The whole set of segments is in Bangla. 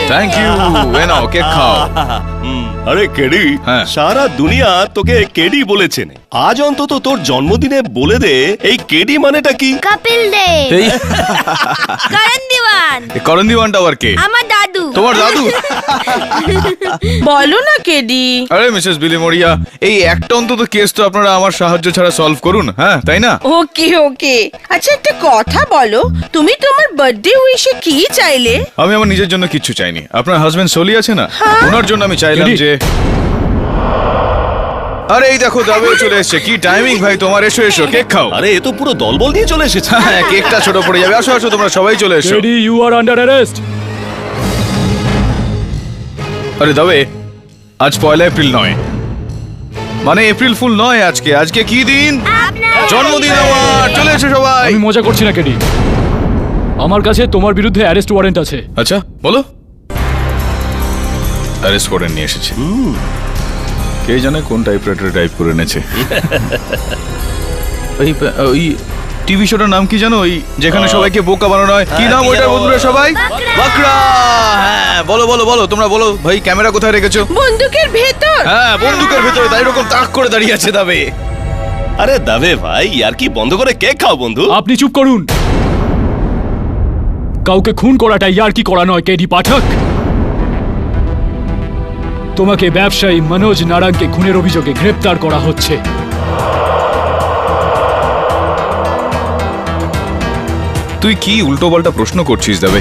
Thank you. এ নাও কেক খাও। আরে কেডি, হ্যাঁ। সারা দুনিয়া তোকে কেডি বলেছেন, আজ অন্তত তোর জন্মদিনে বলে দে এই কেডি মানেটা কি। কপিল দেব, এই করণ দিওয়ান, করণ দিওয়ানটা আবার কে? আমার দাদু। তোমার দাদু? বলো না কেডি। আরে মিসেস বিলি মরিয়া, এই একটা অন্তত কেস তো আপনারা আমার সাহায্য ছাড়া সলভ করুন, হ্যাঁ তাই না? ওকে ওকে, আচ্ছা একটা কথা বলো, তুমি তোমার বার্থডে উইশে কি চাইলে? আমি আমার নিজের জন্য কিচ্ছু চাইনি। আপনার হাজবেন্ড সোলি আছে না, ওনার জন্য আমি চাইলাম যে, আরে এই দেখো দাবে চলে এসেছে। কি টাইমিং ভাই তোমার, এসো এসো কেক খাও। আরে এ তো পুরো দলবল নিয়ে চলে এসেছে। হ্যাঁ কেকটা ছোট পড়ে যাবে। আসো আসো তোমরা সবাই চলে এসো। Lady, you are under arrest. আরে দাবে, আজ 1 এপ্রিল নয়, মানে এপ্রিল ফুল নয় আজকে। আজকে কি দিন? জন্মদিন আমার। চলে এসো সবাই। আমি মজা করছি না কেডি, আমার কাছে তোমার বিরুদ্ধে অ্যারেস্ট ওয়ারেন্ট আছে। আচ্ছা বলো। অ্যারেস্ট ওয়ারেন্ট নিয়ে এসেছে। কে জানে কোন টাইপরাইটারে টাইপ করে এনেছে। ওই টিভি শোটার নাম কি জানো? ওই যেখানে সবাইকে বোকা বানানো হয়, কি নাম ওইটার বন্ধুরা সবাই? বাকরা। হ্যাঁ বলো বলো বলো, তোমরা বলো ভাই। ক্যামেরা কোথায় রেখেছো? বন্দুকের ভেতর। হ্যাঁ বন্দুকের ভেতরে। তাই এরকম তাক করে দাঁড়িয়ে আছে দাবে। আরে দাবে ভাই, আর কি বন্ধ করে কেক খাও বন্ধু। আপনি চুপ করুন। কাউকে খুন করাটা ইয়ার কি করা নয় কেডি পাঠক। তোমাকে ব্যবসায়ী মনোজ নারায়ণকে খুনের অভিযোগে গ্রেপ্তার করা হচ্ছে। তুই কি উল্টোপাল্টা প্রশ্ন করছিস দাবে?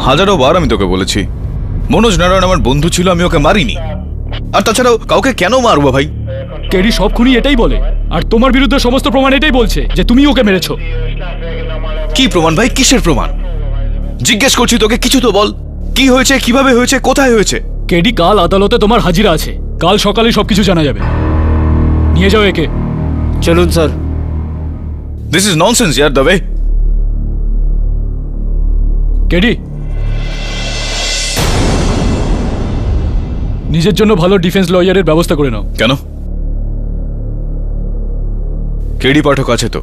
হাজারো বার আমি তোকে বলেছি, মনোজ নারায়ণ আমার বন্ধু ছিল, আমি ওকে মারিনি। আর তাছাড়াও কাউকে কেন মারবো ভাই? কেডি সব খুনি এটাই বলে, আর তোমার বিরুদ্ধে সমস্ত প্রমাণ এটাই বলছে যে তুমি ওকে মেরেছো। কি প্রমাণ ভাই? কিসের প্রমাণ? জিজ্ঞেস করছি তোকে, কিছু তো বল। কি হয়েছে, কিভাবে হয়েছে, কোথায় হয়েছে? কেডি কাল আদালতে তোমার হাজিরা আছে, কাল সকালে সবকিছু জানা যাবে। নিয়ে যাও একে। চলুন স্যার। দিস ইজ ননসেন্স ইয়ার দাবে। কেডি, নিজের জন্য ভালো ডিফেন্স লয়ারের ব্যবস্থা করে নাও। কেন? কেডি পাঠক আছে তো।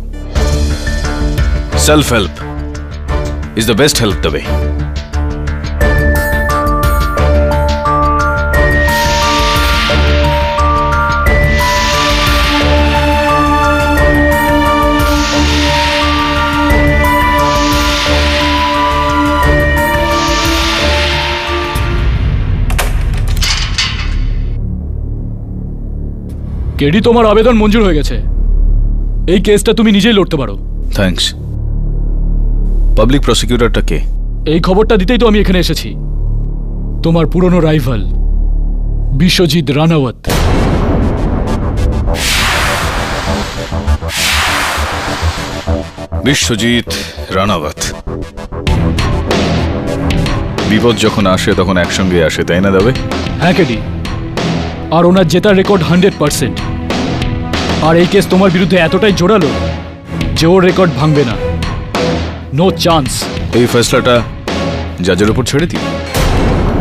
Self help is the best help Dubey. KD, তোমার আবেদন মঞ্জুর হয়ে গেছে। এই কেসটা তুমি নিজেই লড়তে পারো। থ্যাঙ্কস। পাবলিক প্রসিকিউটরটা কে? এই খবরটা দিতেই তো আমি এখানে এসেছি। তোমার পুরনো রাইভাল বিশ্বজিৎ রানাওয়াত। বিশ্বজিৎ রানাওয়াত। বিপদ যখন আসে তখন একসঙ্গে আসে, তাই না দাবে? হ্যাঁ কেডি, আর ওনার জেতার রেকর্ড 100%। আর এই কেস তোমার বিরুদ্ধে এতটাই জোরালো যে ওর রেকর্ড ভাঙবে না। No chance. এই ফেসলাটা জাজের উপর ছেড়ে দিই।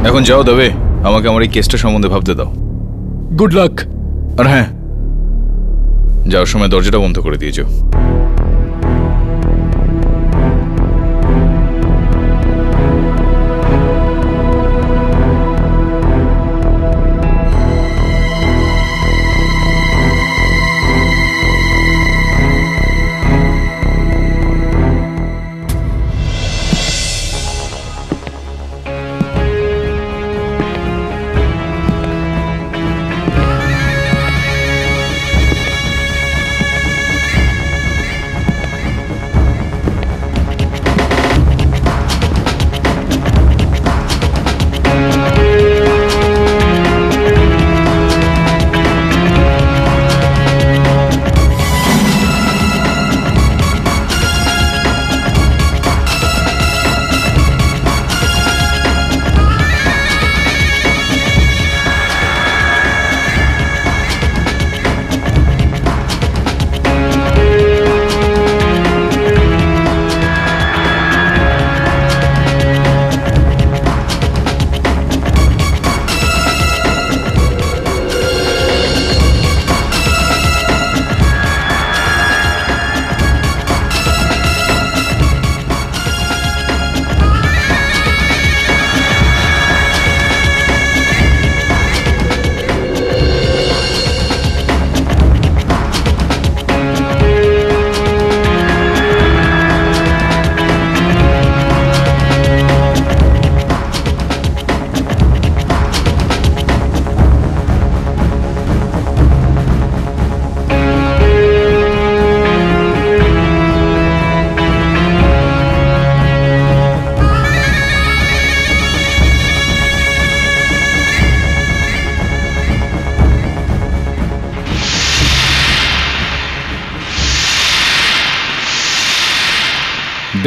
এখন যাও দাবে, আমাকে আমার এই কেসটা সম্বন্ধে ভাবতে দাও। Good luck. আর হ্যাঁ, যাওয়ার সময় দরজাটা বন্ধ করে দিয়েছো।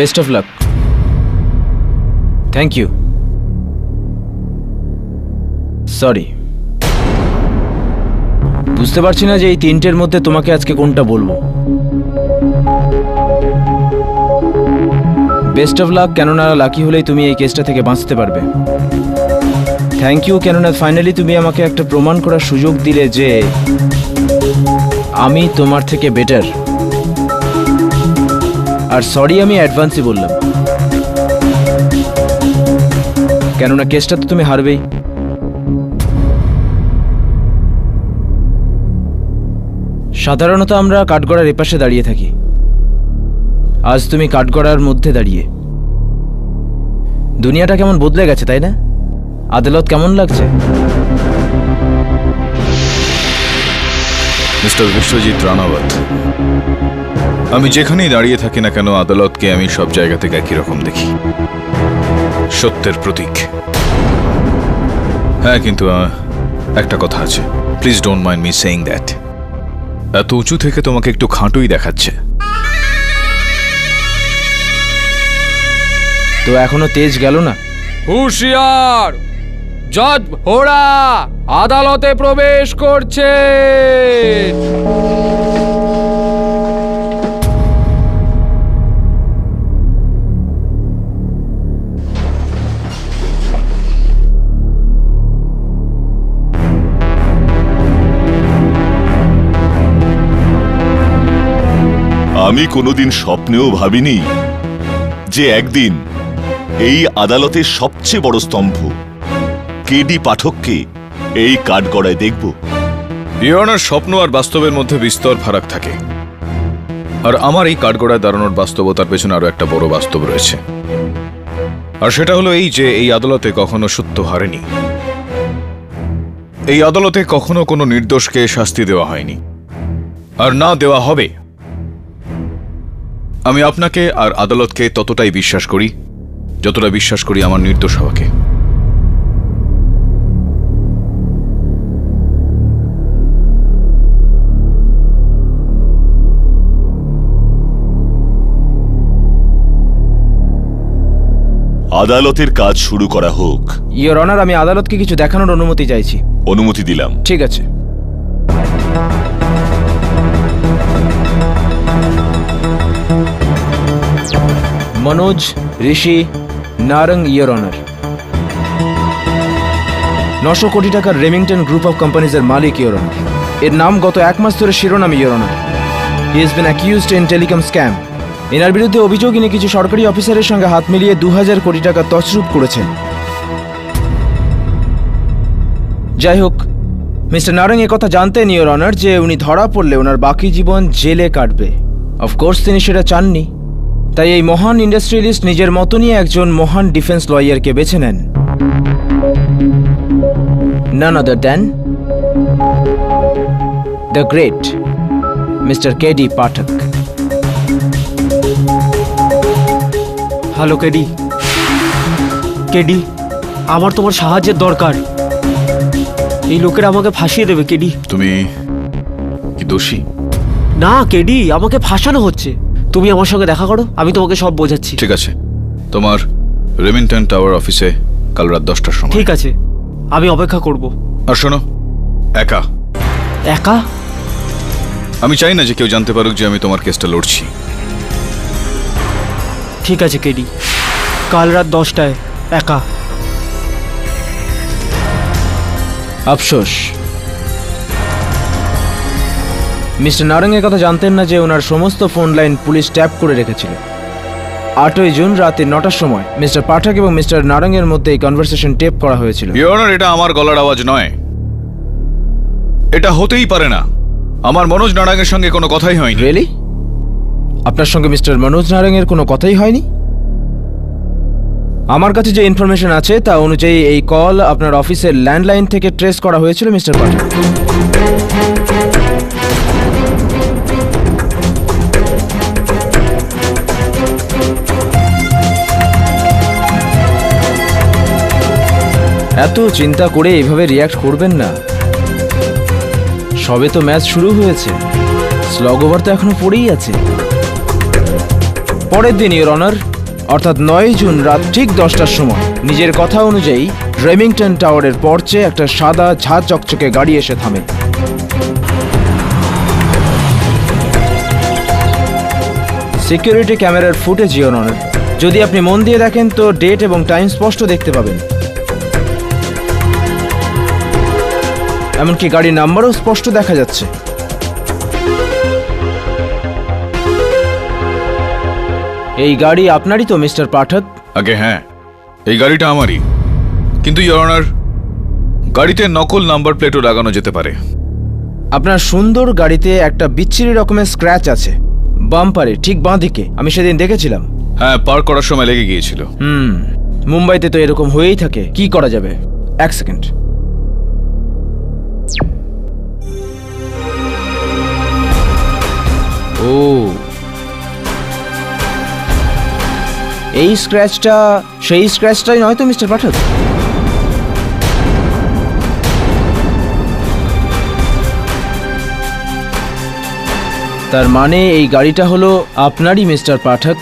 Best of luck. Thank you. Sorry, বুঝতে পারছি না যে এই তিনটের মধ্যে তোমাকে আজকে কোনটা বলবো। বেস্ট অফ লাক, কেননা লাকি হলেই তুমি এই কেসটা থেকে বাঁচতে পারবে। থ্যাংক ইউ, কেননা ফাইনালি তুমি আমাকে একটা প্রমাণ করার সুযোগ দিলে যে আমি তোমার থেকে বেটার। আর সরি আমি অ্যাডভান্সই বললাম, কেননা কেসটা তো তুমি হারবেই। সাধারণত আমরা কাঠগড়ার এপাশে দাঁড়িয়ে থাকি, আজ তুমি কাঠগড়ার মধ্যে দাঁড়িয়ে। দুনিয়াটা কেমন বদলে গেছে তাই না? আদালত কেমন লাগছে? মিস্টার বিশ্বজিৎ রানাওয়াত, আমি যেখানেই দাঁড়িয়ে থাকি না কেন আদালতকে আমি সব জায়গা থেকে একই রকম দেখি, সত্যের প্রতীক। হ্যাঁ, কিন্তু একটা কথা আছে, please don't mind me saying that. এত উঁচু থেকে তোমাকে একটু খাঁটুই দেখাচ্ছে। তো এখনো তেজ গেল না? হুঁশিয়ার, জজ ভোড়া আদালতে প্রবেশ করছে। আমি কোনোদিন স্বপ্নেও ভাবিনি যে একদিন এই আদালতের সবচেয়ে বড় স্তম্ভ কেডি পাঠককে এই কাঠগড়ায় দেখব। ইয়নার স্বপ্ন আর বাস্তবের মধ্যে বিস্তর ফারাক থাকে, আর আমার এই কাঠগড়ায় দাঁড়ানোর বাস্তবতার পেছনে আরো একটা বড় বাস্তব রয়েছে, আর সেটা হলো এই যে এই আদালতে কখনো সত্য হারেনি। এই আদালতে কখনো কোনো নির্দোষকে শাস্তি দেওয়া হয়নি, আর না দেওয়া হবে। আমি আপনাকে আর আদালতকে ততটাই বিশ্বাস করি যতটা বিশ্বাস করি আমার নির্দোষ হওয়াকে। আদালতের কাজ শুরু করা হোক। ইয়োর অনার, আমি আদালতকে কিছু দেখানোর অনুমতি চাইছি। অনুমতি দিলাম। ঠিক আছে। মনোজ, ঋষি, নারং, ইয়োর অনার, 900 কোটি টাকার রেমিংটন গ্রুপ অফ কোম্পানিজের মালিক ইয়োর অনার। এর নাম গত 1 মাস ধরে শিরোনাম your honour. He is been accused in telecom scam. এনার বিরুদ্ধে অভিযোগ ইনি কিছু সরকারি অফিসারের সঙ্গে হাত মিলিয়ে 2000 কোটি টাকা তছরূপ করেছেন। যাই হোক, মিস্টার নারং কথা জানতেন ইয়োর অনার যে উনি ধরা পড়লে ওনার বাকি জীবন জেলে কাটবে। অফকোর্স তিনি সেটা চাননি, তাই এই মহান ইন্ডাস্ট্রিয়ালিস্ট নিজের মতনই একজন মহান ডিফেন্স লয়ারকে বেছে নেন। None other than the great Mr. K.D. Pathak. Hello KD. KD, আমার তোমার সাহায্যের দরকার। এই লোকেরা আমাকে ফাঁসিয়ে দেবে কেডি। তুমি কি দোষী? না কেডি, আমাকে ফাঁসানো হচ্ছে। তুমি আমার সঙ্গে দেখা করো, আমি তোমাকে সব বোঝাচ্ছি। ঠিক আছে, তোমার রেমিংটন টাওয়ার অফিসে কাল রাত 10টার সময়। ঠিক আছে, আমি অপেক্ষা করব। আর শোনো, একা একা? আমি চাই না যে কেউ জানতে পারুক যে আমি তোমার কেসটা লড়ছি। ঠিক আছে কেডি, কাল রাত 10টায় একা। আফসোস, মিস্টার নারং কথা জানতেন না যে ওনার সমস্ত ফোন লাইন পুলিশ ট্যাপ করে রেখেছিল। 8ই জুন রাতে 9টার সময় মিস্টার পাঠক এবং মিস্টার নারং এর মধ্যে এই কনভারসেশন টেপ করা হয়েছিল। ইওর অনার, এটা আমার গলার আওয়াজ নয়। এটা হতেই পারে না। আমার মনোজ নারায়ণের সঙ্গে কোনো কথাই হয়নি। রিয়েলি? আপনার সঙ্গে মিস্টার মনোজ নারং এর কোনো কথাই হয়নি? আমার কাছে যে ইনফরমেশন আছে তা অনুযায়ী এই কল আপনার অফিসের ল্যান্ডলাইন থেকে ট্রেস করা হয়েছিল মিস্টার পাঠক। এত চিন্তা করে এইভাবে রিয়াক্ট করবেন না। সবে তো ম্যাচ শুরু হয়েছে, স্লগ ওভার তো এখনো পড়েই আছে। পরের দিন ইওর অনার অর্থাৎ 9 জুন রাত ঠিক 10টার সময় নিজের কথা অনুযায়ী রেমিংটন টাওয়ারের পর্চে একটা সাদা ঝাঁ চকচকে গাড়ি এসে থামে। সিকিউরিটি ক্যামেরার ফুটেজ ইওর অনার, যদি আপনি মন দিয়ে দেখেন তো ডেট এবং টাইম স্পষ্ট দেখতে পাবেন। এমনকি গাড়ির নাম্বারও স্পষ্ট দেখা যাচ্ছে। এই গাড়ি আপনারই তো মিস্টার পাঠক? আগে হ্যাঁ, এই গাড়িটা আমারই, কিন্তু ইওর অনার গাড়িতে নকল নাম্বার প্লেটও লাগানো যেতে পারে। আপনার সুন্দর গাড়িতে একটা বিচ্ছিরি রকমের স্ক্র্যাচ আছে বাম্পারে ঠিক বাঁ দিকে, আমি সেদিন দেখেছিলাম। হ্যাঁ, পার্ক করার সময় লেগে গিয়েছিল। মুম্বাইতে তো এরকম হয়েই থাকে, কি করা যাবে? এক সেকেন্ড। ও, এই স্ক্র্যাচটা সেই স্ক্র্যাচটাই নয় তো মিস্টার পাঠক? তার মানে এই গাড়িটা হলো আপনারই মিস্টার পাঠক।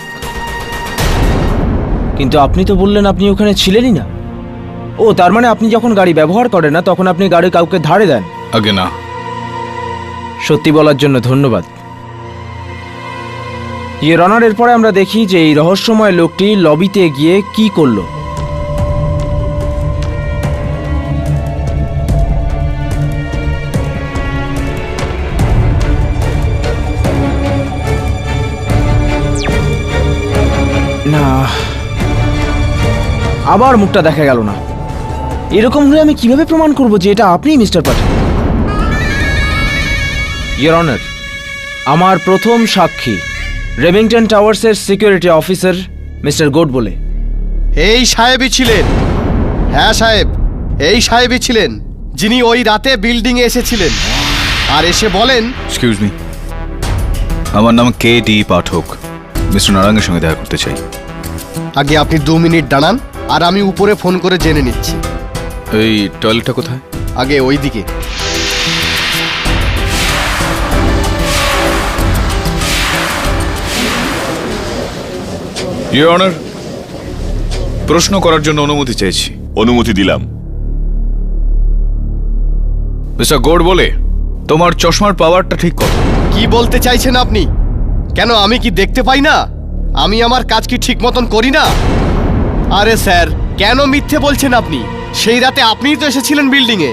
কিন্তু আপনি তো বললেন আপনি ওখানে ছিলেনই না। ও, তার মানে আপনি যখন গাড়ি ব্যবহার করেন না তখন আপনি গাড়ি কাউকে ধারে দেন? আগে না। সত্যি বলার জন্য ধন্যবাদ ইওর অনার। এরপরে আমরা দেখি যে এই রহস্যময় লোকটি লবিতে গিয়ে কি করলো। না, আবার মুখটা দেখা গেল না। এরকম হলে আমি কিভাবে প্রমাণ করব যে এটা আপনিই মিস্টার পাঠক? ইওর অনার, আমার প্রথম সাক্ষী রেমিংটন টাওয়ার্সের সিকিউরিটি অফিসার মিস্টার গোড বলে। এই সাহেবই ছিলেন। হ্যাঁ সাহেব, এই সাহেবই ছিলেন যিনি ওই রাতে বিল্ডিংয়ে এসেছিলেন আর এসে বলেন। এক্সকিউজ মি, আমার নাম কে.ডি. পাঠক। মিস্টার নারায়ণের সঙ্গে দেখা করতে চাই। আগে আপনি 2 মিনিট দাঁড়ান আর আমি উপরে ফোন করে জেনে নিচ্ছি। এই টয়লেটটা কোথায়? আগে ওই দিকে। ইওর অনার, প্রশ্ন করার জন্য অনুমতি চাইছি। অনুমতি দিলাম। মিস্টার গোড বলে, তোমার চশমার পাওয়ারটা ঠিক কত? কি বলতে চাইছেন আপনি? কেন আমি কি দেখতে পাই না? আমি আমার কাজ কি ঠিক মতন করি না? আরে স্যার, কেন মিথ্যে বলছেন আপনি? সেই রাতে আপনিই তো এসেছিলেন বিল্ডিংয়ে।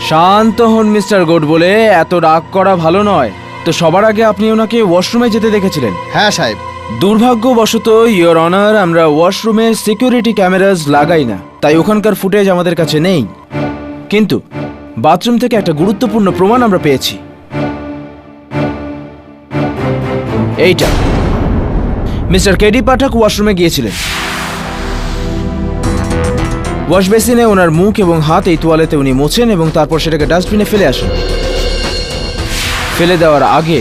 শান্ত হন মিস্টার গোড বলে, এত রাগ করা ভালো নয়। তো সবার আগে আপনি ওনাকে ওয়াশরুমে যেতে দেখেছিলেন? হ্যাঁ সাহেব। দুর্ভাগ্যবশত ইওর অনার, আমরা ওয়াশরুমে সিকিউরিটি ক্যামেরাস লাগাই না, তাই ওখানকার ফুটেজ আমাদের কাছে নেই। কিন্তু বাথরুম থেকে একটা গুরুত্বপূর্ণ প্রমাণ আমরা পেয়েছি। এইটা, মিস্টার কে.ডি. পাঠক ওয়াশরুমে গিয়েছিলেন। ওয়াশ বেসিনে ওনার মুখ এবং হাত এই তোয়ালেতে উনি মোছেন এবং তারপর সেটাকে ডাস্টবিনে ফেলে আসেন। ফেলে দেওয়ার আগে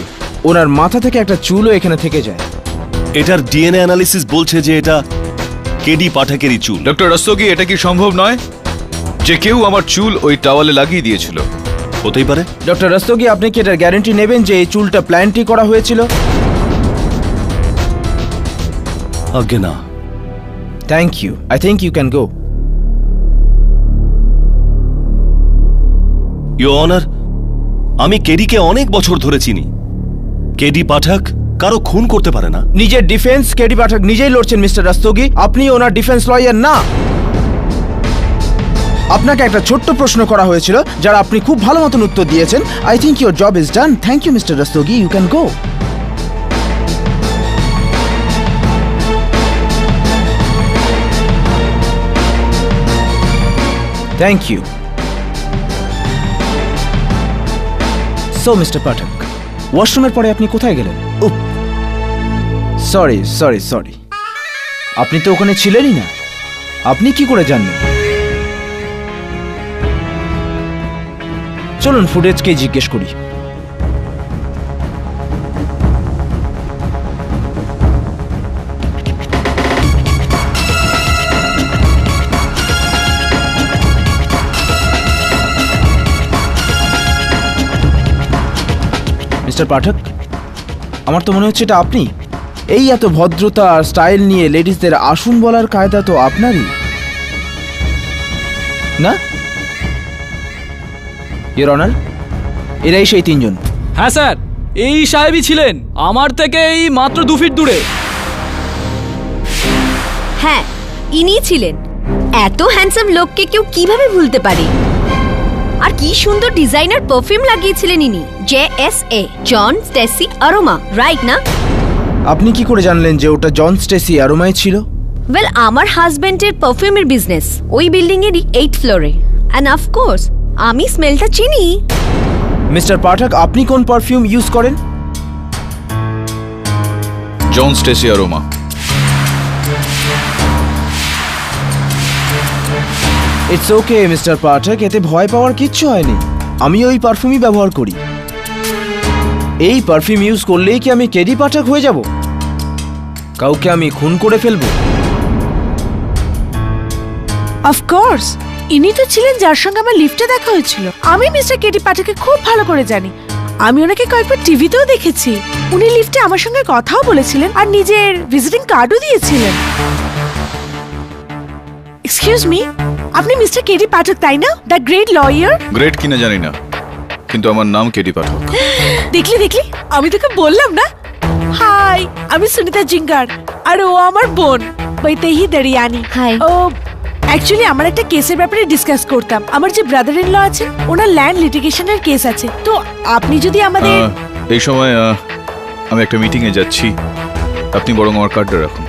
ওনার মাথা থেকে একটা চুলও এখানে থেকে যায়। এটার ডিএনএ অ্যানালিসিস বলছে যে এটা কে.ডি. পাঠকেরই চুল। ডক্টর রস্তোগি, এটা কি সম্ভব নয় যে কেউ আমার চুল ওই টাওয়ালে লাগিয়ে দিয়েছিল? হতেই পারে। ডক্টর রস্তোগি, আপনি কি এটার গ্যারান্টি নেবেন যে এই চুলটা প্ল্যান্টই করা হয়েছিল? আগে না। Thank you, I think you can go. Your honour, আমি কেডিকে অনেক বছর ধরে চিনি। কে.ডি. পাঠক কারো খুন করতে পারে না। নিজের ডিফেন্স কে.ডি. পাঠক নিজেই লড়ছেন মিস্টার রস্তোগি, আপনি ওনার ডিফেন্স লয়ার না। আপনাকে একটা ছোট্ট প্রশ্ন করা হয়েছিল যার আপনি খুব ভালো মতন উত্তর দিয়েছেন। I think your job is done. Thank you mister Rastogi, you can go. Thank you. So mister Pathak, ওয়াশরুমের পরে আপনি কোথায় গেলেন? সরি সরি সরি, আপনি তো ওখানে ছিলেনই না। আপনি কি করে জানলেন? চলুন ফুটেজকে জিজ্ঞেস করি। মিস্টার পাঠক, আমার তো মনে হচ্ছে এটা আপনি। এই এত ভদ্রতা আর স্টাইল নিয়ে লেডিসদের আসুন বলার কায়দা তো আপনারই, না ইওর অনার? এরাই সেই তিনজন। হ্যাঁ স্যার, এই সাহেবই ছিলেন, আমার থেকে এই মাত্র 2 ফিট দূরে। হ্যাঁ, ইনি ছিলেন। এত হ্যান্ডসাম লোককে কেউ কিভাবে ভুলতে পারে? আর কি সুন্দর ডিজাইনার পারফিউম লাগিয়েছিলেন ইনি, JSA, জন স্টেসি অ্যারোমা, রাইট না? আপনি কি করে জানলেন যে ওটা জন স্টেসি অ্যারোমায় ছিল? ওয়েল, আমার হাজবেন্ডের পারফিউমের বিজনেস ওই বিল্ডিং এরই 8th ফ্লোরে, অ্যান্ড অফকোর্স আমি স্মেলটা চিনি। মিস্টার পাঠক, আপনি কোন পারফিউম ইউজ করেন? John Stacy aroma. It's okay mister Pathak, এতে ভয় পাওয়ার কিচ্ছু হয়নি। আমি ওই পারফিউমই ব্যবহার করি। এই পারফিউম ইউজ করলেই কি আমি কেডি পাঠক হয়ে যাব? কাউকে আমি খুন করে ফেলবো? অফকোর্স, ইনি তো ছিলেন যার সঙ্গে আমার লিফটে দেখা হয়েছিল। আমি মিস্টার কেডি পাঠককে খুব ভালো করে জানি। আমি ওনাকে কয়েকবার টিভিতেও দেখেছি। উনি লিফটে আমার সঙ্গে কথাও বলেছিলেন আর নিজের ভিজিটিং কার্ডও দিয়েছিলেন। এক্সকিউজ মি, আপনি মিস্টার কেডি পাঠক তাই না? The great lawyer? গ্রেট কিনা জানি না, কিন্তু আমার নাম কেডি পাঠক। দেখলি দেখলি, আমি তোকে বললাম না। হাই, আমি সুনিতা জিঙ্গার, আর ও আমার বোন বৈতেহি দরিয়ানি। Hi. ও অ্যাকচুয়ালি আমার একটা কেসের ব্যাপারে ডিসকাস করতাম। আমার যে ব্রাদার ইন ল আছেন, ওনার ল্যান্ড লিটিগেশনের কেস আছে। তো আপনি যদি আমাদের এই সময় আমি একটা মিটিংয়ে যাচ্ছি, আপনি বরং আমার কার্ডটা রাখুন।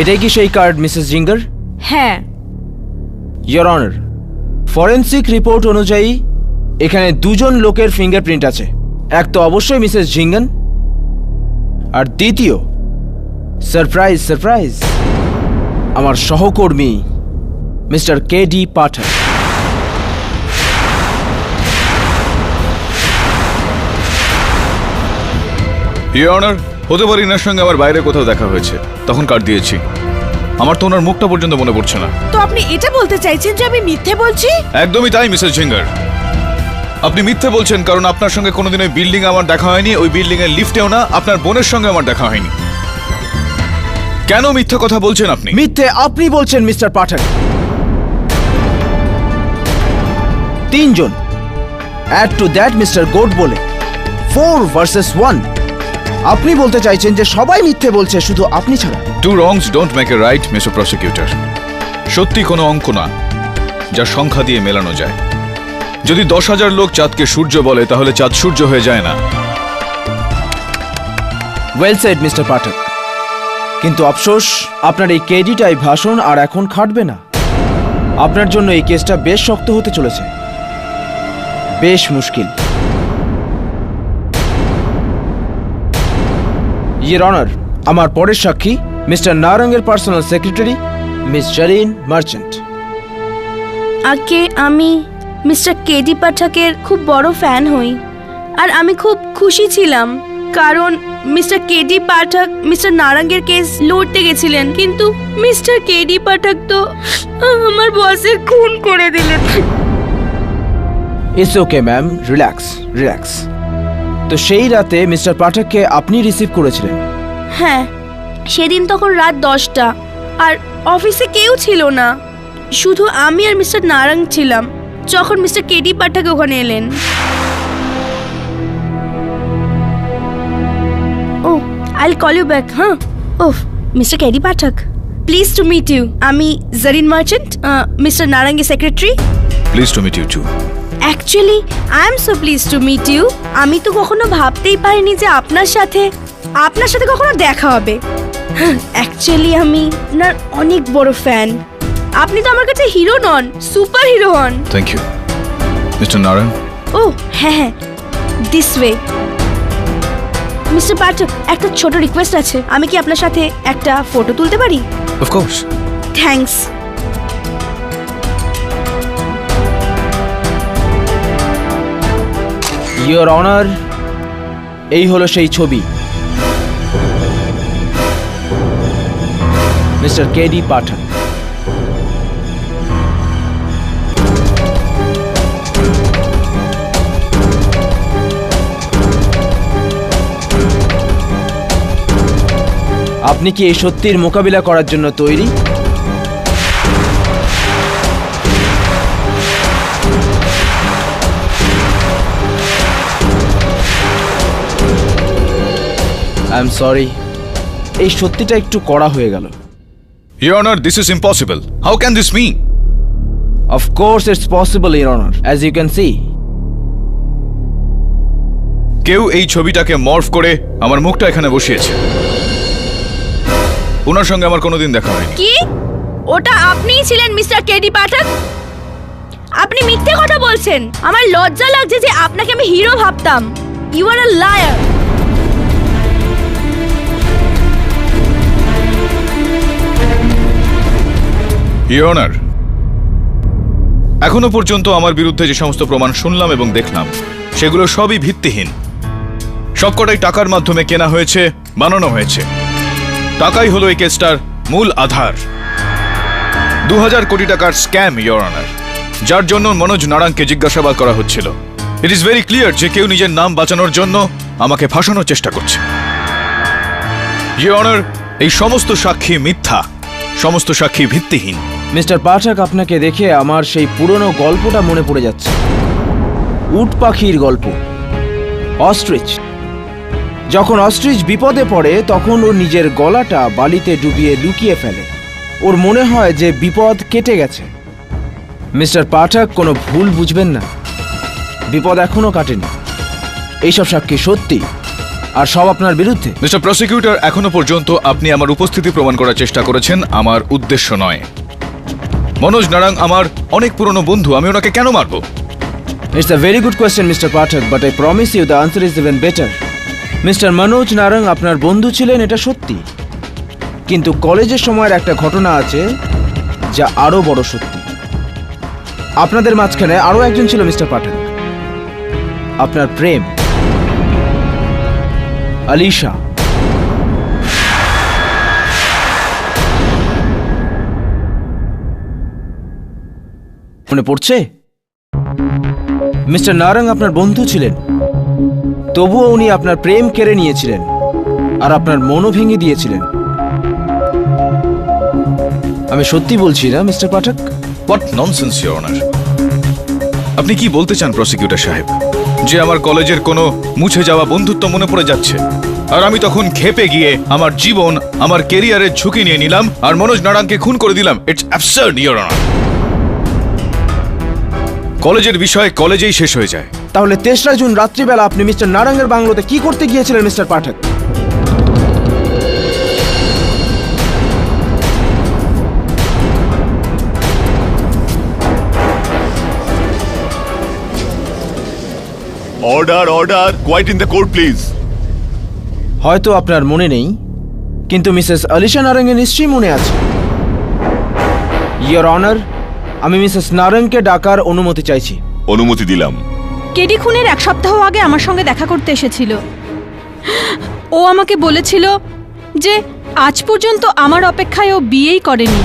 এটাই কি সেই কার্ড মিসেস জিঙ্গার? হ্যাঁ, ইওর অনার, ফরেনসিক রিপোর্ট অনুযায়ী এখানে দুজন লোকের ফিঙ্গারপ্রিন্ট আছে। এক তো অবশ্যই মিসেস জিঙ্গন, আর দ্বিতীয় সারপ্রাইজ সারপ্রাইজ আমার সহকর্মী mister KD Pathak. Your honour, হতে পারে ইনার সঙ্গে আমার বাইরে কোথাও দেখা হয়েছে, তখন কার্ড দিয়েছি। আমার তো ওনার মুখটা পর্যন্ত মনে পড়ছে না। তো আপনি এটা বলতে চাইছেন যে আমি মিথ্যে বলছি? একদমই তাই মিসেস জিঙ্গার, আপনি মিথ্যে বলছেন, কারণ আপনার সঙ্গে কোনোদিন ওই বিল্ডিং আমার দেখা হয়নি, ওই বিল্ডিং এর লিফটেও না, আপনার বোনের সঙ্গে আমার দেখা হয়নি। কেন মিথ্যে কথা বলছেন আপনি? মিথ্যে আপনি বলছেন মিস্টার পাঠক। তিনজন, অ্যাড টু দ্যাট মিস্টার গোড বলে 4 ভার্সেস 1। আপনি বলতে চাইছেন যে সবাই মিথ্যে বলছে, শুধু আপনি ছাড়া। Two wrongs don't make a right, mister prosecutor. সত্যি কোনো অঙ্ক না যা সংখ্যা দিয়ে মেলানো যায়। যদি 10,000 লোক চাঁদকে সূর্য বলে, তাহলে চাঁদ সূর্য হয়ে যায় না। ওয়েল সেড মিস্টার পাঠক, কিন্তু আফসোস আপনার এই কেডি টাইপ ভাষণ আর এখন খাটবে না। আপনার জন্য এই কেসটা বেশ শক্ত হতে চলেছে, বেশ মুশকিল। ইয়ের অনার, আমার পরের সাক্ষী মিস্টার নারঙ্গের personal secretary miss Zarin Merchant. আগে আমি মিস্টার কেডি পাঠকের খুব বড় ফ্যান হই, আর আমি খুব খুশি ছিলাম কারণ মিস্টার কেডি পাঠক মিস্টার নারাঙ্গের কেস লড়তে গেছিলেন, কিন্তু মিস্টার কেডি পাঠক তো আমার বসের খুন করে দিলেন। It's okay ma'am, relax relax. তো সেই রাতে মিস্টার পাঠককে আপনি রিসিভ করেছিলেন? হ্যাঁ, সেদিন তখন রাত 10টা, আর অফিসে কেউ ছিল না, শুধু আমি আর মিস্টার নারাং ছিলাম যখন মিস্টার কেডি পাঠক ওখানে এলেন। ও, আইল কল ইউ ব্যাক। হ্যাঁ, oh mister KD Pathak, please to meet you. আমি জারিন মার্চেন্ট, মিস্টার নারাঙ্গের secretary. Please to meet you too. Actually I am so please to meet you. আমি তো কখনো ভাবতেই পারিনি যে আপনার সাথে কখনো দেখা হবে। অ্যাকচুয়ালি আমি আপনার অনেক বড় ফ্যান। আপনি তো আমার কাছে হিরো নন, সুপার হিরো হন। Thank you mister Narayan. ও হ্যাঁ হ্যাঁ, দিস ওয়ে। মিস্টার পাঠক, একটা ছোট রিকোয়েস্ট আছে। আমি কি আপনার সাথে একটা ফটো তুলতে পারি? অফকোর্স। থ্যাঙ্কস। ইওর অনার, এই হলো সেই ছবি, মিস্টার কেডি পাঠক। আপনি কি এই সত্যির মোকাবিলা করার জন্য তৈরি? আই এম সরি, এই সত্যিটা একটু কড়া হয়ে গেল। Your honour, this is impossible. How can this me? Of course it's possible, Your Honor, as you can see. কেউ এই ছবিটাকে মর্ফ করে আমার মুখটা এখানে বসিয়েছে। ওনার সঙ্গে আমার কোনোদিন দেখা হয়নি। কি? ওটা আপনিই ছিলেন মিস্টার কেডি পাঠক? আপনি মিথ্যে কথা বলছেন। আমার লজ্জা লাগছে যে আপনাকে আমি হিরো ভাবতাম। You are a liar. Your honour, এখনো পর্যন্ত আমার বিরুদ্ধে যে সমস্ত প্রমাণ শুনলাম এবং দেখলাম সেগুলো সবই ভিত্তিহীন। সবকটাই টাকার মাধ্যমে কেনা হয়েছে, বানানো হয়েছে। টাকাই হলো এই কেসটার মূল আধার। 2000 কোটি টাকার স্ক্যাম, ইয়োর অনার, যার জন্য মনোজ নারাংকে জিজ্ঞাসাবাদ করা হচ্ছিল। ইট ইজ ভেরি ক্লিয়ার যে কেউ নিজের নাম বাঁচানোর জন্য আমাকে ফাঁসানোর চেষ্টা করছে। ইয়োর অনার, এই সমস্ত সাক্ষী মিথ্যা, সমস্ত সাক্ষী ভিত্তিহীন। মিস্টার পাঠক, আপনাকে দেখে আমার সেই পুরনো গল্পটা মনে পড়ে যাচ্ছে। উট পাখির গল্প, অস্ট্রিচ। যখন অস্ট্রিচ বিপদে পড়ে তখন ও নিজের গলাটা বালিতে ডুবিয়ে লুকিয়ে ফেলে। ওর মনে হয় যে বিপদ কেটে গেছে। মিস্টার পাঠক, কোনো ভুল বুঝবেন না, বিপদ এখনো কাটেনি। এইসব সাক্ষী সত্যি, আর সব আপনার বিরুদ্ধে। মিস্টার প্রসিকিউটর, এখনো পর্যন্ত আপনি আমার উপস্থিতি প্রমাণ করার চেষ্টা করেছেন, আমার উদ্দেশ্য নয়। মনোজ নারাং আমার অনেক পুরনো বন্ধু, আমি ওনাকে কেন মারব? It's a very good question, Mr. Pathak, but I promise you the answer is even better. Mister Manoj Narang আপনার বন্ধু ছিলেন, এটা সত্যি। কিন্তু কলেজের সময়ের একটা ঘটনা আছে যা আরো বড় সত্যি। আপনাদের মাঝখানে আরো একজন ছিল, মিস্টার পাঠক। আপনার প্রেম, আলিশা। মনে পড়ছে? মিস্টার নারাং আপনার বন্ধু ছিলেন, তবুও উনি আপনার প্রেম কেড়ে নিয়েছিলেন আর আপনার মনও ভেঙে দিয়েছিলেন। আমি সত্যি বলছি না, mister Pathak? What nonsense, your honour. আপনি কি বলতে চান প্রসিকিউটর সাহেব? যে আমার কলেজের কোনো মুছে যাওয়া বন্ধুত্ব মনে পড়ে যাচ্ছে, আর আমি তখন খেপে গিয়ে আমার জীবন, আমার কেরিয়ারের ঝুঁকি নিয়ে নিলাম আর মনোজ নারাংকে খুন করে দিলাম? It's absurd, your honour. কলেজের বিষয় কলেজেই শেষ হয়ে যায়। তাহলে 3রা জুন রাত্রিবেলা আপনি মিস্টার নারাঙ্গের বাংলোতে কি করতে গিয়েছিলেন, mister Pathak? Order, order, quiet in the court please. হয়তো আপনার মনে নেই, কিন্তু মিসেস আলিশা নারাঙ্গের নিশ্চয়ই মনে আছে। ইয়োর অনার, আমি মিসেস নারাংকে ডাকার অনুমতি চাইছি। অনুমতি দিলাম। কেডি খুনের 1 সপ্তাহ আগে আমার সঙ্গে দেখা করতে এসেছিল। ও আমাকে বলেছিল যে আজ পর্যন্ত আমার অপেক্ষায় ও বিয়েই করেনি।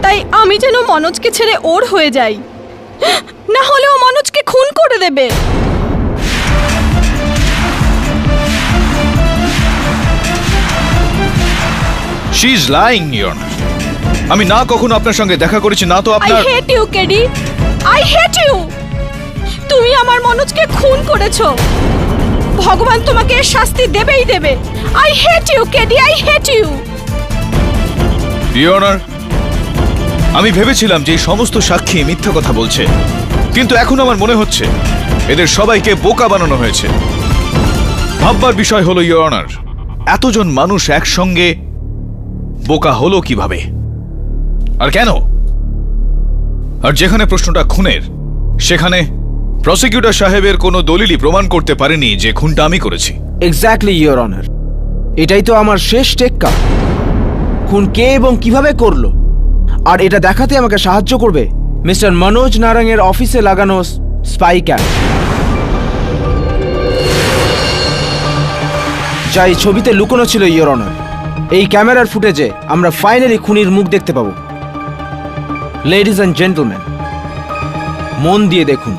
তাই আমি যেন মনোজকে ছেড়ে ওর হয়ে যাই, না হলে ও মনোজকে খুন করে দেবে। She is lying, your honour. আমি না কখনো আপনার সঙ্গে দেখা করেছি, না তো আই আপনার। Hate you KD, I hate you. তুমি আমার মনোজকে খুন করেছো। ভগবান তোমাকে এর শাস্তি দেবেই দেবে। I hate you KD, I hate you. Your honour, আমি ভেবেছিলাম যে এই সমস্ত সাক্ষী মিথ্যা কথা বলছে, কিন্তু এখন আমার মনে হচ্ছে এদের সবাইকে বোকা বানানো হয়েছে। ভাববার বিষয় হলো, ইয়োর অনার, এতজন মানুষ একসঙ্গে বোকা হলো কিভাবে আর কেন? আর যেখানে প্রশ্নটা খুনের, সেখানে প্রসিকিউটর সাহেবের কোনো দলিলই প্রমাণ করতে পারেনি যে খুনটা আমি করেছি। Exactly, your honour. এটাই তো আমার শেষ টেক্কা। খুন কে এবং কিভাবে করলো, আর এটা দেখাতে আমাকে সাহায্য করবে মিস্টার মনোজ নারাংয়ের অফিসে লাগানো স্পাই ক্যাম, যা এই ছবিতে লুকোনো ছিল, ইয়োর অনার। এই ক্যামেরার ফুটেজে আমরা ফাইনালি খুনির মুখ দেখতে পাবো। লেডিজ অ্যান্ড জেন্টলম্যান, মন দিয়ে দেখুন।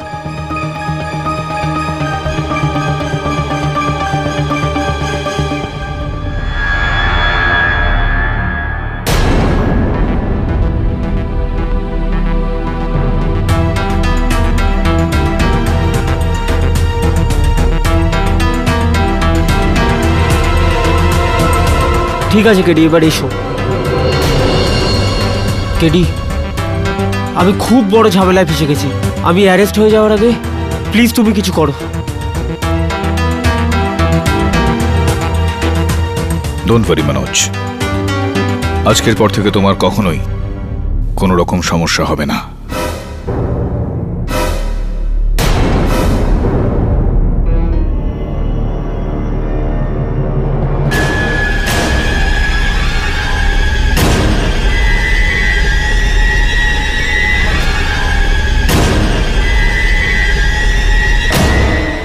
ঠিক আছে কেডি, এবার এসো। কেডি, আমি খুব বড় ঝামেলায় ফেসে গেছি। আমি অ্যারেস্ট হয়ে যাওয়ার আগে প্লিজ তুমি কিছু করো। ডোন্ট ওয়ারি মনোজ, আজকের পর থেকে তোমার কখনোই কোনো রকম সমস্যা হবে না।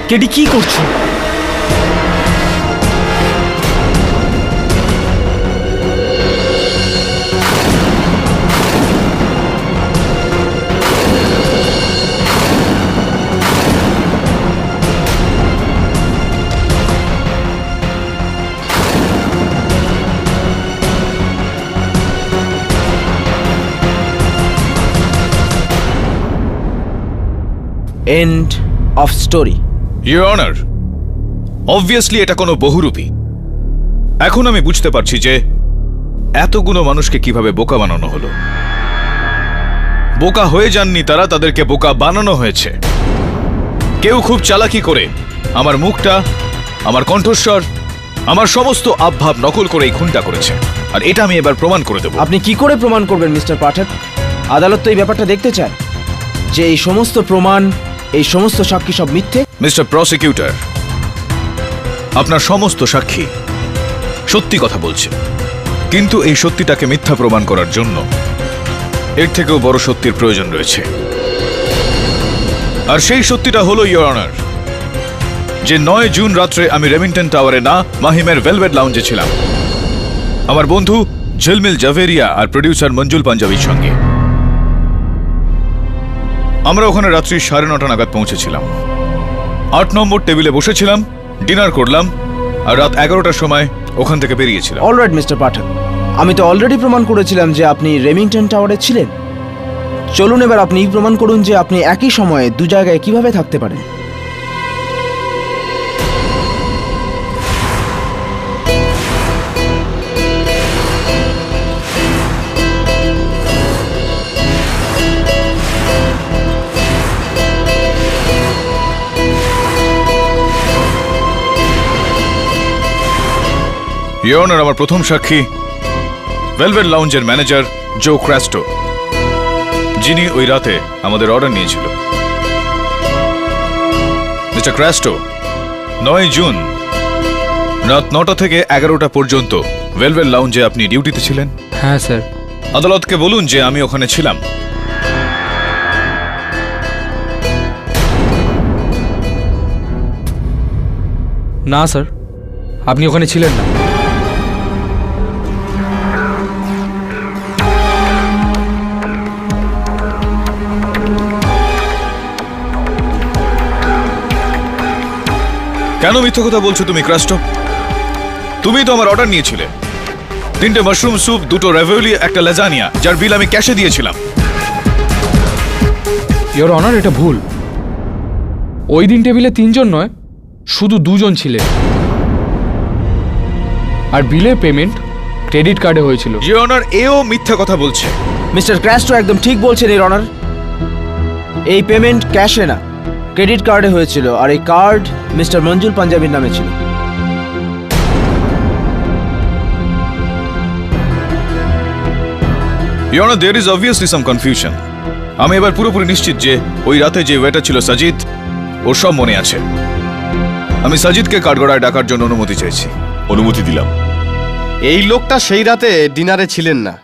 কেডি কি করছো? End of story. Your honour, obviously এটা কোনো বহুরূপী। এখন আমি বুঝতে পারছি যে এতগুলো মানুষকে কিভাবে বোকা বানানো হলো। বোকা হয়ে যাননি তারা, তাদেরকে বোকা বানানো হয়েছে। কেউ খুব চালাকি করে আমার মুখটা, আমার কণ্ঠস্বর, আমার সমস্ত আবভাব নকল করে এই খুনটা করেছে, আর এটা আমি এবার প্রমাণ করে দেব। আপনি কি করে প্রমাণ করবেন মিস্টার পাঠক? আদালত তো এই ব্যাপারটা দেখতে চায় যে এই সমস্ত প্রমাণ, এই সমস্ত সাক্ষী সব মিথ্যে। মিস্টার প্রসিকিউটর, আপনার সমস্ত সাক্ষী সত্যি কথা বলছে, কিন্তু এই সত্যিটাকে মিথ্যা প্রমাণ করার জন্য এর থেকেও বড় সত্যির প্রয়োজন রয়েছে। আর সেই সত্যিটা হলো ইওর অনার যে 9 জুন রাত্রে আমি রেমিংটন টাওয়ারে না, মাহিমের ভেলভেট লাউঞ্জে ছিলাম আমার বন্ধু ঝিলমিল জাভেরিয়া আর প্রডিউসার মঞ্জুল পাঞ্জাবির সঙ্গে। আমরা ওখানে রাত্রি 9:30 নাগাদ পৌঁছেছিলাম। 8 নম্বর টেবিলে বসেছিলাম, ডিনার করলাম, আর রাত 11টার সময় ওখান থেকে বেরিয়েছিলাম। অলরাইট মিস্টার পাঠক, আমি তো অলরেডি প্রমাণ করেছিলাম যে আপনি রেমিংটন টাওয়ারে ছিলেন। চলুন এবার আপনি প্রমাণ করুন যে আপনি একই সময়ে দু জায়গায় কিভাবে থাকতে পারেন। ইওর অনার, আমার প্রথম সাক্ষী ভেলভেট লাউঞ্জের ম্যানেজার জো ক্রাস্টো, যিনি ওই রাতে আমাদের অর্ডার নিয়েছিল। মিস্টার ক্রাস্টো 9 জুন রাত 9টা থেকে 11টা পর্যন্ত ভেলভেট লাউঞ্জে আপনি ডিউটিতে ছিলেন? হ্যাঁ স্যার। আদালতকে বলুন যে আমি ওখানে ছিলাম। না স্যার, আপনি ওখানে ছিলেন না। কেন মিথ্যে কথা বলছো তুমি ক্রাস্টো? তুমি তো আমার অর্ডার নিয়েছিলে 3টে মাশরুম স্যুপ, 2টো রেভিওলি, একটা ল্যাজানিয়া, যার বিল আমি ক্যাশে দিয়েছিলাম। ইওর অনার, এটা ভুল। ওই দিন টেবিলে 3 জন নয়, শুধু 2 জন ছিলেন, আর বিলের পেমেন্ট ক্রেডিট কার্ডে হয়েছিল। ইওর অনার, এও মিথ্যে কথা বলছে। মিস্টার ক্রাস্টো একদম ঠিক বলছেন ইওর অনার। এই পেমেন্ট ক্যাশে না, ক্রেডিট কার্ডে হয়েছিল, আর এই কার্ড মিস্টার মঞ্জুল পাঞ্জাবির নামে ছিল। Your honour, there is obviously some confusion. আমি এবার পুরোপুরি নিশ্চিত যে ওই রাতে যে ওয়েটার ছিল সাজিদ, ওর সব মনে আছে। আমি সাজিদকে কাঠগড়ায় ডাকার জন্য অনুমতি চাইছি। অনুমতি দিলাম। এই লোকটা সেই রাতে ডিনারে ছিলেন না।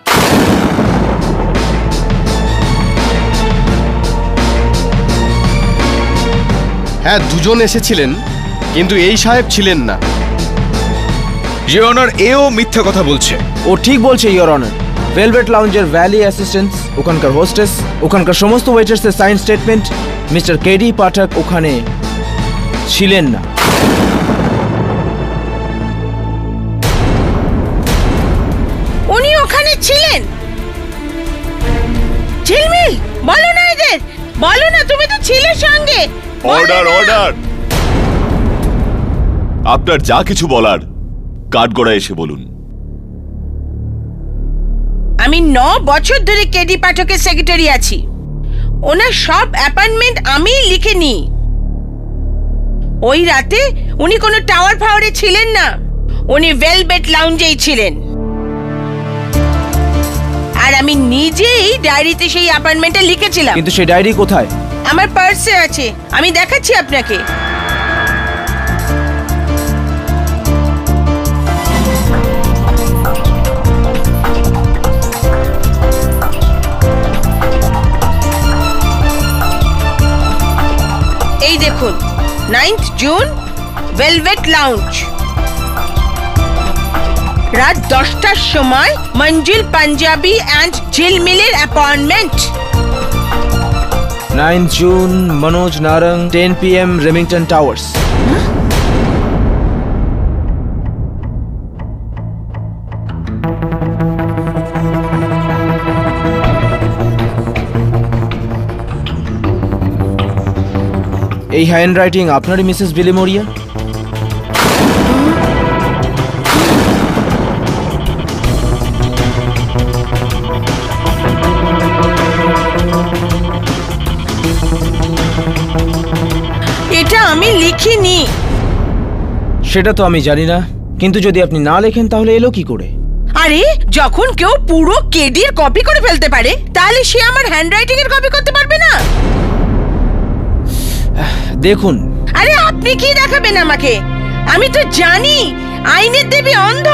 হ্যাঁ, 2 জন এসেছিলেন, কিন্তু এই সাহেব ছিলেন না। ইওর অনার, এও মিথ্যে কথা বলছে। ও ঠিক বলছে ইওর অনার। ভেলভেট লাউঞ্জের ভ্যালি অ্যাসিস্ট্যান্টস, ওখানকার হোস্টেস, ওখানকার সমস্ত ওয়েটার্সের sign statement, mister KD Pathak ওখানে ছিলেন না। উনি ওখানে ছিলেন? ঝিলমিল, বলো না এদের, বলো না, তুমি তো ছিলে সঙ্গে। Order, order. আপনার যা কিছু বলার কাঠগড়ায় এসে বলুন। আমি 9 বছর ধরে কেডি পাঠকের সেক্রেটারি আছি। ওনার সব অ্যাপয়েন্টমেন্ট আমিই লিখে নিই। ওই রাতে উনি কোনো টাওয়ার ফাওয়ারে ছিলেন না, উনি ভেলভেট লাউঞ্জেই ছিলেন। আর আমি নিজেই ডায়েরিতে সেই অ্যাপয়েন্টমেন্টটা লিখেছিলাম। কিন্তু সেই ডায়েরি কোথায়? আমার পার্সে আছে, আমি দেখাচ্ছি আপনাকে। এই দেখুন, 9th জুন, ভেলভেট লাউঞ্জ, রাত 10টার সময় মঞ্জুল পাঞ্জাবি অ্যান্ড ঝিলমিলের appointment. 9 June, Manoj Narang, 10 PM, Remington towers. এই হ্যান্ড রাইটিং আপনারই মিসেস বিলিমোরিয়া? এটা আমি লিখিনি। সেটা তো আমি জানি না, কিন্তু যদি আপনি না লেখেন তাহলে এলো কি করে? আরে যখন কেউ পুরো কেডির কপি করে ফেলতে পারে, তাহলে সে আমার হ্যান্ডরাইটিং এর কপি করতে পারবে না? দেখুন, আরে আপনি কি দেখাবেন আমাকে? আমি তো জানি আইনের দেবী অন্ধ,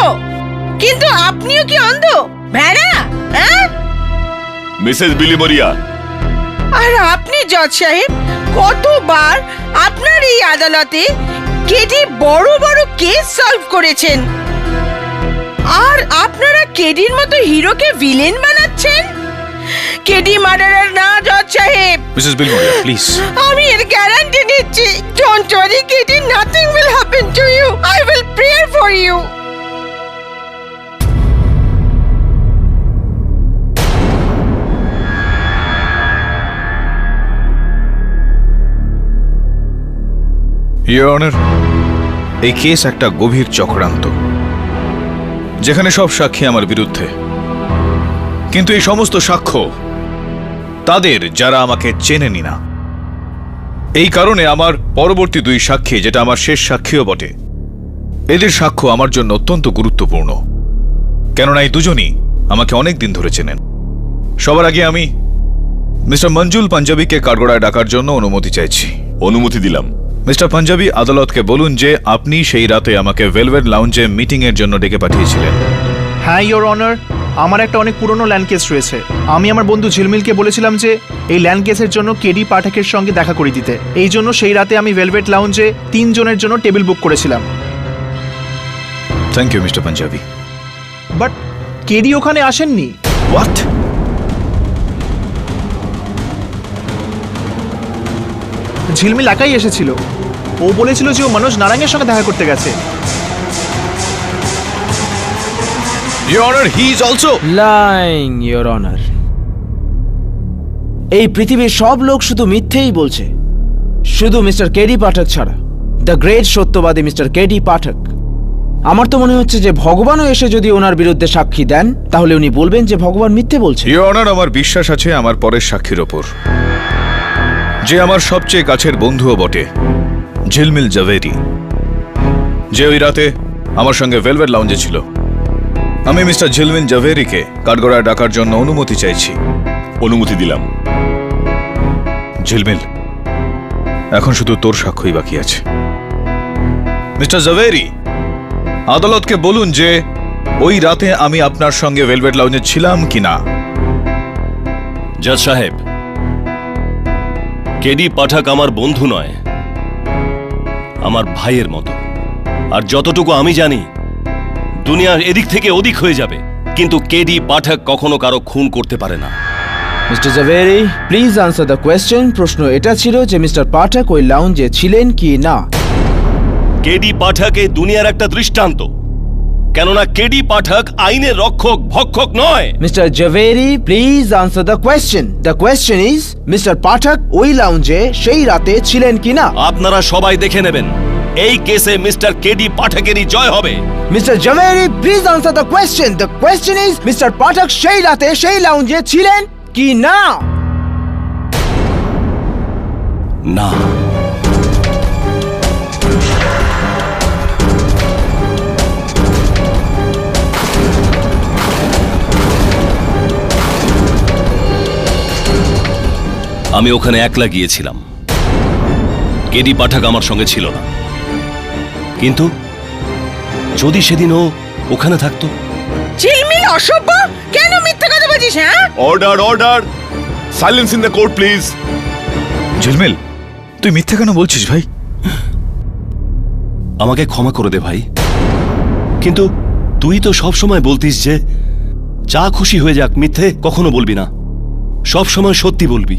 কিন্তু আপনিও কি অন্ধ ভেড়া? হ্যাঁ, মিসেস বিলিমোরিয়া, আর আপনি জজ সাহেব কতবার আপনার এই আদালতে কেডি বড় বড় কেস সলভ করেছেন, আর আপনারা কেডির মতো হিরোকে ভিলেন বানাচ্ছেন। কেডি মার্ডারার না জজ সাহেব। Mrs Bilimoria, please. আমি এর গ্যারান্টি নিচ্ছি। Don't worry KD, nothing will happen to you. I will pray for you. Your honour, এই কেস একটা গভীর চক্রান্ত, যেখানে সব সাক্ষী আমার বিরুদ্ধে, কিন্তু এই সমস্ত সাক্ষ্য তাদের যারা আমাকে চেনেনি না। এই কারণে আমার পরবর্তী 2 সাক্ষী, যেটা আমার শেষ সাক্ষীও বটে, এদের সাক্ষ্য আমার জন্য অত্যন্ত গুরুত্বপূর্ণ, কেননা এই দুজনই আমাকে অনেক দিন ধরে চেনেন। সবার আগে আমি মিস্টার মঞ্জুল পাঞ্জাবিকে কাঠগড়ায় ডাকার জন্য অনুমতি চাইছি। অনুমতি দিলাম। মিস্টার পাঞ্জাবি, আদালতকে বলুন যে আপনি সেই রাতে আমাকে ভেলভেট লাউঞ্জে মিটিং এর জন্য ডেকে পাঠিয়েছিলেন। হ্যাঁ ইয়োর অনার, আমার একটা অনেক পুরনো ল্যান্ড কেস রয়েছে। আমি আমার বন্ধু ঝিলমিলকে বলেছিলাম যে এই ল্যান্ড কেসের জন্য কেডি পাঠকের সঙ্গে দেখা করে দিতে। এই জন্য সেই রাতে আমি ভেলভেট লাউঞ্জে 3 জনের জন্য টেবিল বুক করেছিলাম। Thank you mister Punjabi. But KD ওখানে আসেননি। হোয়াট? ঝিলমিল একাই এসেছিল। ও বলেছিল যে ও মনোজ নারাঙ্গের সঙ্গে দেখা করতে গেছে। Your honour, he is also lying, your honour. এই পৃথিবীর সব লোক শুধু মিথ্যেই বলছে, শুধু মিস্টার কেডি পাঠক ছাড়া। দ্য গ্রেট সত্যবাদী মিস্টার কেডি পাঠক। আমার তো মনে হচ্ছে যে ভগবানও এসে যদি ওনার বিরুদ্ধে সাক্ষী দেন, তাহলে উনি বলবেন যে ভগবান মিথ্যে বলছে। ইয়োর অনার, আমার বিশ্বাস আছে আমার পরের সাক্ষীর ওপর, যে আমার সবচেয়ে কাছের বন্ধুও বটে, ঝিলমিল জাভেরি, যে ওই রাতে আমার সঙ্গে ভেলভেট লাউঞ্জে ছিল। আমি মিস্টার ঝিলমিল জাভেরিকে কাঠগড়ায় ডাকার জন্য অনুমতি চাইছি। অনুমতি দিলাম। ঝিলমিল, এখন শুধু তোর সাক্ষ্যই বাকি আছে। মিস্টার জাভেরি, আদালতকে বলুন যে ওই রাতে আমি আপনার সঙ্গে ভেলভেট লাউঞ্জে ছিলাম কিনা। জজ সাহেব, কেডি পাঠক আমার বন্ধু নয়, আমার ভাইয়ের মতো। আর যতটুকু আমি জানি, দুনিয়ার এদিক থেকে ওদিক হয়ে যাবে, কিন্তু কেডি পাঠক কখনো কারো খুন করতে পারে না। Mister Javeri, please answer the question. প্রশ্ন এটা ছিল যে মিস্টার পাঠক ওই লাউঞ্জে ছিলেন কি না। কেডি পাঠক এই দুনিয়ার একটা দৃষ্টান্ত, কেননা কেডি পাঠক আইনের রক্ষক ভক্ষক নয়। Mister Javeri, please answer the question. The question is mister Pathak ওই লাউঞ্জে সেই রাতে ছিলেন কি না। আপনারা সবাই দেখে নেবেন এই কেসে মিস্টার কেডি পাঠকেরই জয় হবে। Mister Javeri, please answer the question. The question is, mister Pathak সেই রাতে সেই লাউঞ্জে ছিলেন কি না? না। আমি ওখানে একলা গিয়েছিলাম, কেডি পাঠক আমার সঙ্গে ছিল না। কিন্তু যদি সেদিন ও ওখানে থাকতো। ঝিলমিল অসভ্য, কেন মিথ্যা কথা বলছিস? হ্যাঁ, order order, silence in the court please. ঝিলমিল, তুই মিথ্যা কেন বলছিস ভাই? আমাকে ক্ষমা করে দে ভাই, কিন্তু তুই তো সব সময় বলতিস যে যা খুশি হয়ে যাক, মিথ্যে কখনো বলবি না, সব সময় সত্যি বলবি।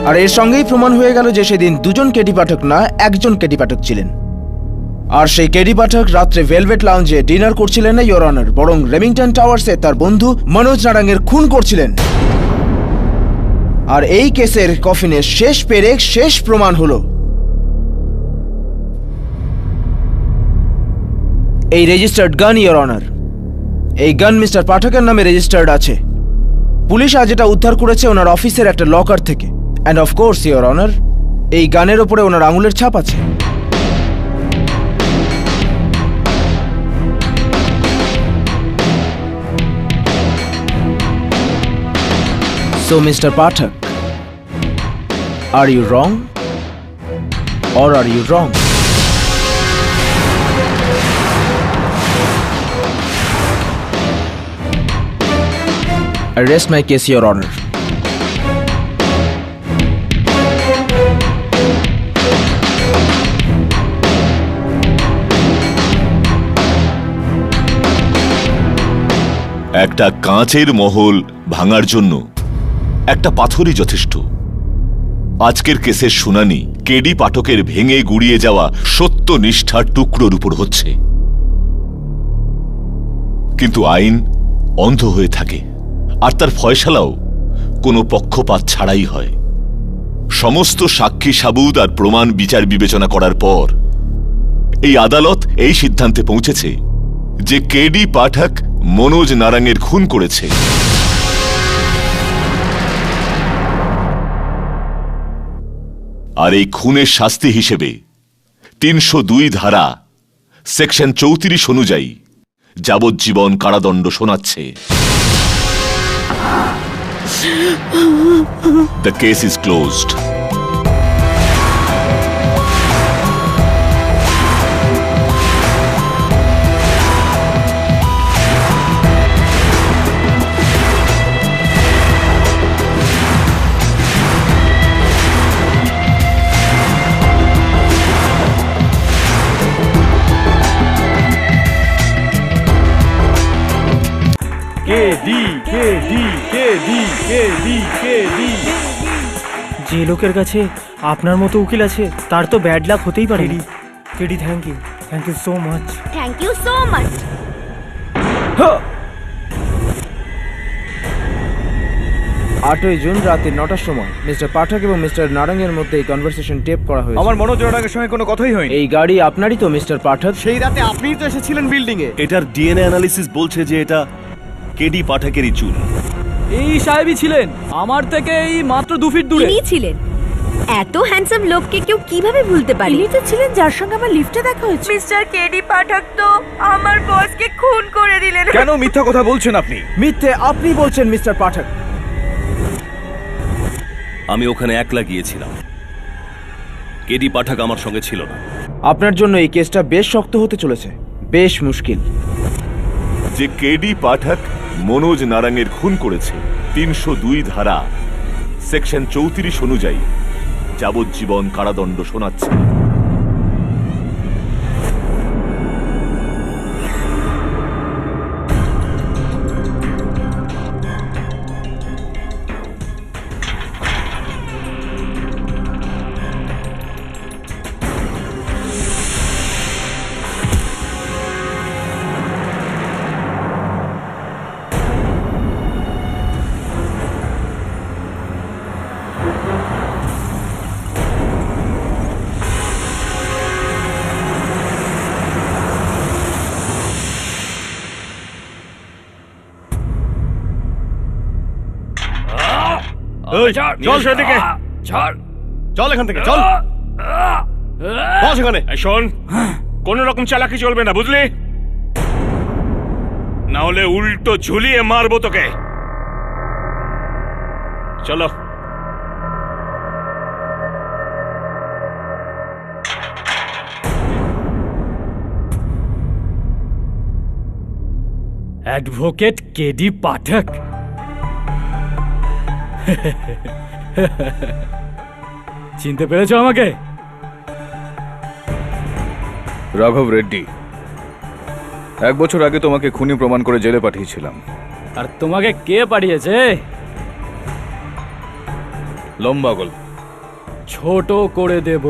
আর এর সঙ্গেই প্রমাণ হয়ে গেল যে সেদিন দুজন কেডি পাঠক না, একজন কেডি পাঠক ছিলেন। আর সেই কেডি পাঠক রাত্রে ভেলভেট লাউঞ্জে ডিনার করছিলেন না ইয়োর অনার, বরং রেমিংটন টাওয়ার্সে তার বন্ধু মনোজ নারাঙ্গের খুন করছিলেন। আর এই কেসের কফিনের শেষ পেরেক, শেষ প্রমাণ হলো এই রেজিস্টার্ড গান ইয়োর অনার। এই গান মিস্টার পাঠকের নামে রেজিস্টার্ড আছে। পুলিশ আজ এটা উদ্ধার করেছে ওনার অফিসের একটা লকার থেকে। And of course your honour, এই গানের ওপরে ওনার আঙুলের ছাপ আছে। So, Mr. Pathak, are you wrong or are you wrong? I rest my case, Your Honor. একটা কাঁচের মহল ভাঙার জন্য একটা পাথরই যথেষ্ট। আজকের কেসের শুনানি কেডি পাঠকের ভেঙে গুড়িয়ে যাওয়া সত্যনিষ্ঠার টুকরোর উপর হচ্ছে, কিন্তু আইন অন্ধ হয়ে থাকে আর তার ফয়সালাও কোনো পক্ষপাত ছাড়াই হয়। সমস্ত সাক্ষী সাবুত আর প্রমাণ বিচার বিবেচনা করার পর এই আদালত এই সিদ্ধান্তে পৌঁছেছে যে কেডি পাঠক মনোজ নারাঙ্গের খুন করেছে। আর এই খুনের শাস্তি হিসেবে ৩০২ ধারা সেকশন ৩৪ অনুযায়ী যাবজ্জীবন কারাদণ্ড শোনাচ্ছে। The case is closed. যে লোকের কাছে আপনার মতো উকিল আছে তার তো ব্যাড লাক হতেই পারে। KD, thank you so much. Thank you so much. 8ই জুন রাতে 9টার সময় মিস্টার পাঠক এবং মিস্টার নারাঙ্গের মধ্যে এই কনভারসেশন টেপ করা হয়েছে। আমার মনোজ নারাঙ্গের সঙ্গে কোনো কথাই হয়নি। এই গাড়ি আপনারই তো মিস্টার পাঠক? সেই রাতে আপনিই তো এসেছিলেন বিল্ডিং এ। এটার ডিএনএ অ্যানালিসিস বলছে যে এটা কেডি পাঠকেরই চুল। এই সাহেবই ছিলেন, আমার থেকে এই মাত্র 2 ফিট দূরে। ইনি ছিলেন। এত হ্যান্ডসাম লোককে কেউ কিভাবে ভুলতে পারে? ইনি তো ছিলেন যার সঙ্গে আমার লিফটে দেখা হয়েছে। মিস্টার কেডি পাঠক তো আমার বসকে খুন করে দিলেন। কেন মিথ্যা কথা বলছেন আপনি? মিথ্যে আপনি বলছেন মিস্টার পাঠক। আমি ওখানে একলা গিয়েছিলাম, কেডি পাঠক আমার সঙ্গে ছিল না। আপনার জন্য এই কেসটা বেশ শক্ত হতে চলেছে, বেশ মুশকিল। যে কেডি পাঠক মনোজ নারাঙ্গের খুন করেছে ৩০২ ধারা সেকশন ৩৪ অনুযায়ী যাবজ্জীবন কারাদণ্ড শোনাচ্ছে। এই, চল সেদিকে চল এখান থেকে চল বস এখানে। শোন, কোন রকম চালাকি চলবে না, বুঝলি? না হলে উল্টো ঝুলিয়ে মারবো তোকে। চলো। অ্যাডভোকেট কেডি পাঠক। চিনতে পেরেছো আমাকে? রাঘব রেড্ডি। 1 বছর আগে তোমাকে খুনি প্রমাণ করে জেলে পাঠিয়েছিলাম। আর তোমাকে কে পাঠিয়েছে? লম্বা গল্প। ছোট করে দেব,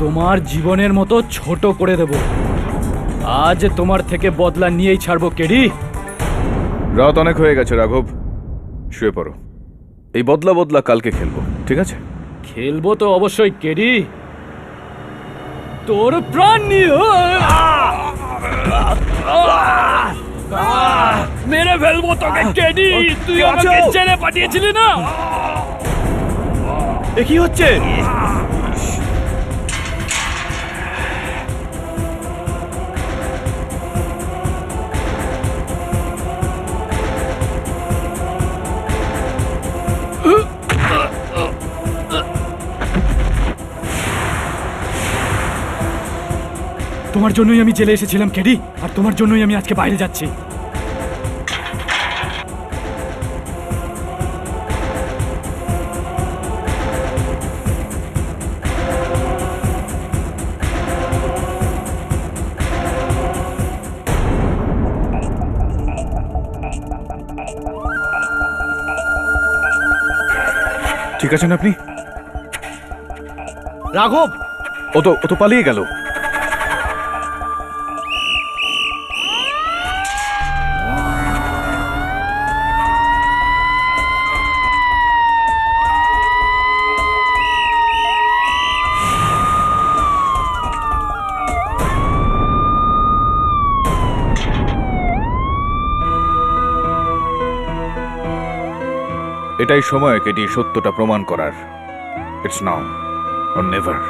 তোমার জীবনের মতো ছোট করে দেব। আজ তোমার থেকে বদলা নিয়েই ছাড়বো কেডি। রাত অনেক হয়ে গেছে রাঘব, শুয়ে পড়ো। এই বদলা বদলা কালকে খেলবো, ঠিক আছে? খেলবো তো অবশ্যই কেডি, তোর প্রাণ নিয়ে। মেরে ফেলবো তোকে কেডি, তুই আমাকে জেলে পাঠিয়েছিলি না? এ কি হচ্ছে? তোমার জন্যই আমি জেলে এসেছিলাম কেডি, আর তোমার জন্যই আমি আজকে বাইরে যাচ্ছি। ঠিক আছেন আপনি? রাঘব, ও তো পালিয়ে গেল। এটাই সময় কেটি সত্যটা প্রমাণ করার। It's now or never.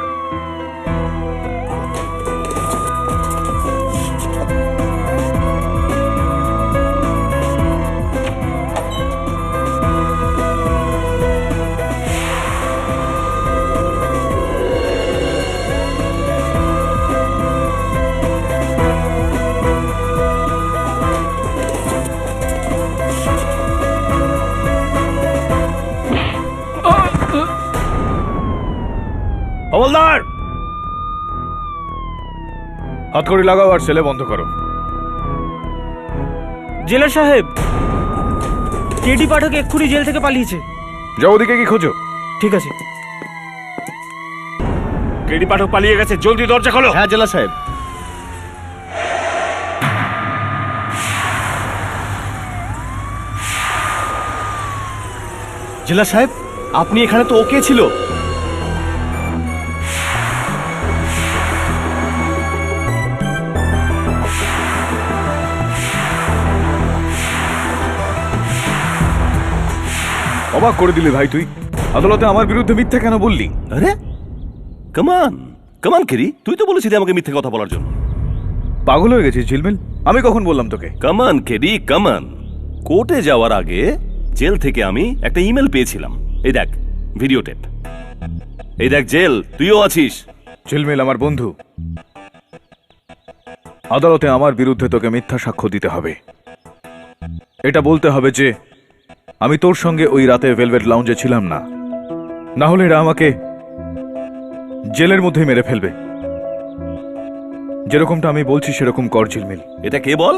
Havildar, হাতকড়ি লাগাও আর ছেলে বন্ধ করো। জেলার সাহেব, কেডি পাঠক এক্ষুনি জেল থেকে পালিয়েছে। যাও ওদিকে কি খোঁজো। ঠিক আছে। কেডি পাঠক পালিয়ে গেছে, জলদি দরজা খোলো। হ্যাঁ জেলা সাহেব। জেলা সাহেব, আপনি এখানে তো ওকে ছিল। অবাক করে দিলি ভাই তুই। আদালতে আমার বিরুদ্ধে মিথ্যা কেন বললি? আরে কামান কামান কেরি, তুই তো বলেছিলি আমাকে মিথ্যে কথা বলার জন্য। পাগল হয়ে গেছিস ঝিলমিল? আমি কখন বললাম তোকে? কামান কেরি কামান। কোর্টে যাওয়ার আগে জেল থেকে আমি একটা ইমেল পেয়েছিলাম। এই দেখ ভিডিও টেপ। এই দেখ জেল, তুইও আছিস। ঝিলমিল আমার বন্ধু। আদালতে আমার বিরুদ্ধে তোকে মিথ্যা সাক্ষ্য দিতে হবে। এটা বলতে হবে যে আমি তোর সঙ্গে ওই রাতে ভেলভেট লাউঞ্জে ছিলাম না, না হলে এরা আমাকে জেলের মধ্যেই মেরে ফেলবে। যেরকমটা আমি বলছি সেরকম কর ঝিলমিল। এটা কে বল?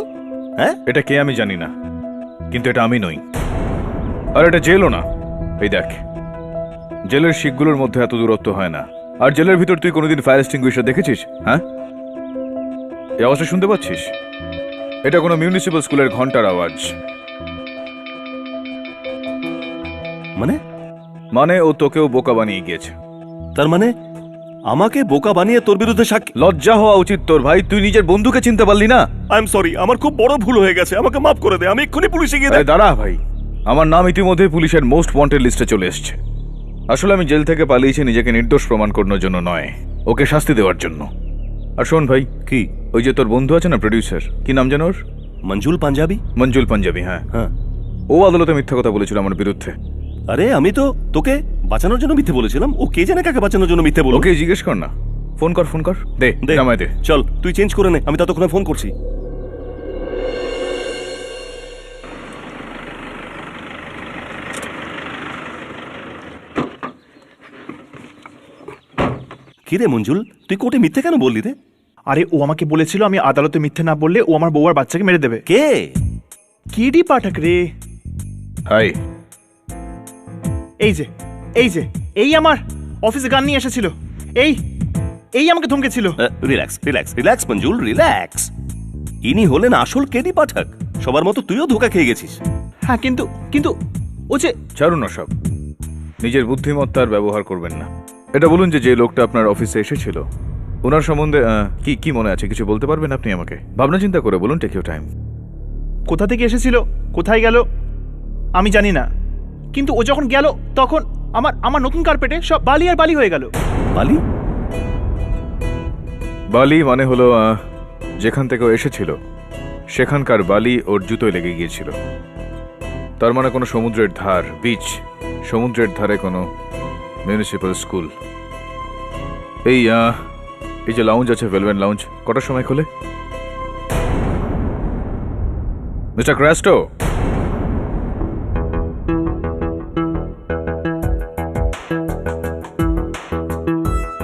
হ্যাঁ, এটা কে আমি জানি না, কিন্তু এটা আমি নই। আর এটা জেলও না। এই দেখ, জেলের শিকগুলোর মধ্যে এত দূরত্ব হয় না। আর জেলের ভিতর তুই কোনোদিন ফায়ার এক্সটিংগুইশার দেখেছিস? হ্যাঁ, এই আওয়াজটা শুনতে পাচ্ছিস? এটা কোনো মিউনিসিপ্যাল স্কুলের ঘন্টার আওয়াজ। মানে ও তোকেও বোকা বানিয়ে গিয়েছে। তার মানে আমাকে বোকা বানিয়ে তোর বিরুদ্ধে সাক্ষী? লজ্জা হওয়া উচিত তোর ভাই। তুই নিজের বন্ধুকে চিনতে পারলি না? আই এম সরি, আমার খুব বড় ভুল হয়ে গেছে, আমাকে মাফ করে দে। আমি এক্ষুনি পুলিশে গিয়ে দাঁড়া ভাই, আমার নাম ইতিমধ্যে পুলিশের মোস্ট ওয়ান্টেড লিস্টে চলে এসেছে। আসলে আমি জেল থেকে পালিয়েছি নিজেকে নির্দোষ প্রমাণ করানোর জন্য নয়, ওকে শাস্তি দেওয়ার জন্য। আর শোন ভাই, কি? ওই যে তোর বন্ধু আছে না, প্রডিউসার, কি নাম জানো ওর? মঞ্জুল পাঞ্জাবি। মঞ্জুল পাঞ্জাবি, হ্যাঁ হ্যাঁ। ও আদালতে মিথ্যা কথা বলেছিল আমার বিরুদ্ধে। আরে আমি তো তোকে বাঁচানোর জন্য মিথ্যে বলেছিলাম, ও কে জানে কাকে বাঁচানোর জন্য মিথ্যে বলল। ওকে জিজ্ঞেস কর না, ফোন কর, ফোন কর, দে দে জামাই দে। চল তুই চেঞ্জ করে নে, আমি ততক্ষণে ফোন করছি। কি রে মঞ্জুল, তুই কোর্টে মিথ্যে কেন বললি রে? আরে ও আমাকে বলেছিল আমি আদালতে মিথ্যে না বললে ও আমার বউ আর বাচ্চাকে মেরে দেবে। কে? কেডি পাঠক রে। হাই। এই যে এই যে এই আমার অফিসে গান নিয়ে এসেছিল, এই এই আমাকে ধমকেছিল। Relax relax relax Manjul, relax. ইনি হলেন আসল কেডি পাঠক। সবার মতো তুইও ধোকা খেয়ে গেছিস। হ্যাঁ কিন্তু কিন্তু ও যে। ছাড়ুন না সব, নিজের বুদ্ধিমত্তার ব্যবহার করবেন না। এটা বলুন যে লোকটা আপনার অফিসে এসেছিল, ওনার সম্বন্ধে কি কি মনে আছে, কিছু বলতে পারবেন আপনি আমাকে? ভাবনা চিন্তা করে বলুন, টেক ইউর টাইম। কোথা থেকে এসেছিল, কোথায় গেল আমি জানি না, কিন্তু ও যখন গেল তখন আমার আমার নতুন কার্পেটে সব বালি আর বালি হয়ে গেল। বালি? বালি মানে হলো যেখান থেকে ও এসেছিল সেখানকার বালি ওর জুতোয় লেগে গিয়েছিল। তার মানে কোনো সমুদ্রের ধার, বিচ, সমুদ্রের ধারে কোনো মিউনিসিপ্যাল স্কুল। এই যে লাউঞ্জ আছে, ভেলভেট লাউঞ্জ, কটার সময় খোলে? Mister ক্রাস্টো,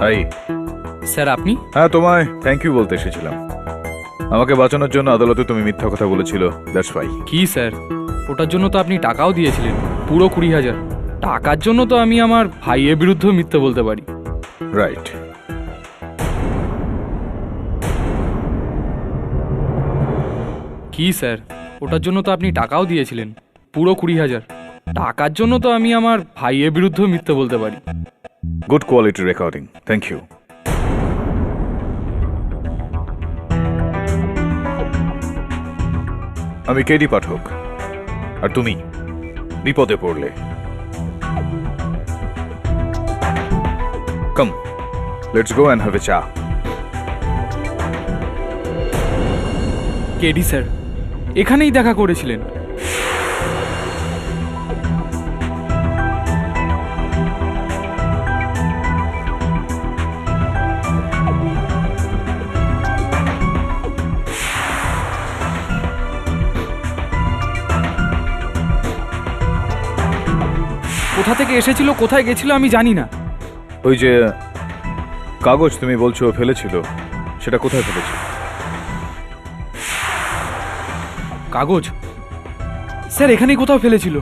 high. স্যার আপনি? হ্যাঁ, তোমায় থ্যাংক ইউ বলতে এসেছিলাম। আমাকে বাঁচানোর জন্য আদালতে তুমি মিথ্যা কথা বলেছিল, দ্যাটস ফাই। কি স্যার, ওটার জন্য তো আপনি টাকাও দিয়েছিলেন, পুরো 20,000। টাকার জন্য তো আমি আমার ভাইয়ের বিরুদ্ধেও মিথ্যে বলতে পারি। রাইট। কি স্যার, ওটার জন্য তো আপনি টাকাও দিয়েছিলেন, পুরো 20,000। টাকার জন্য তো আমি আমার ভাইয়ের বিরুদ্ধেও মিথ্যে বলতে পারি। Good quality recording, thank you. আমি কেডি পাঠক, আর তুমি বিপদে পড়লে come, let's go and have a cha. KD sir এখানেই দেখা করেছিলেন? কোথা থেকে এসেছিল, কোথায় গেছিল আমি জানি না। ওই যে কাগজ তুমি বলছো ফেলেছিল, সেটা কোথায় ফেলেছিল? কাগজ? স্যার এখানেই কোথাও ফেলেছিল।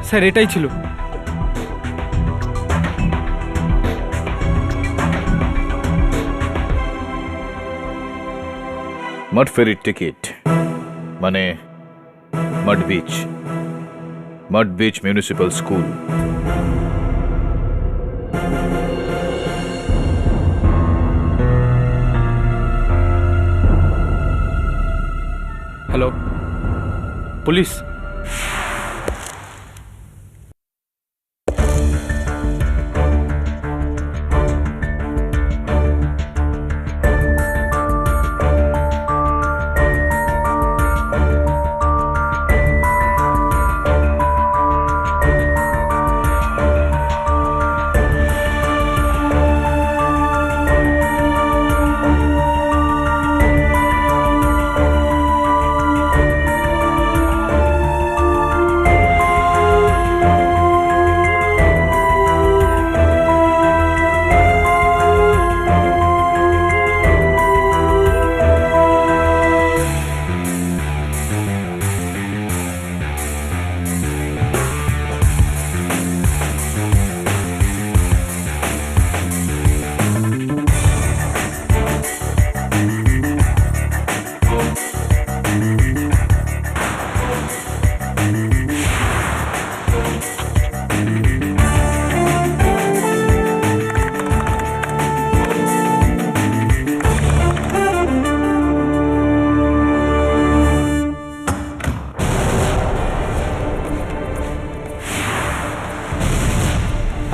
স্যার এটাই ছিল। মাড ফেরির টিকিট, মানে Madh beach municipal school. Hello, police?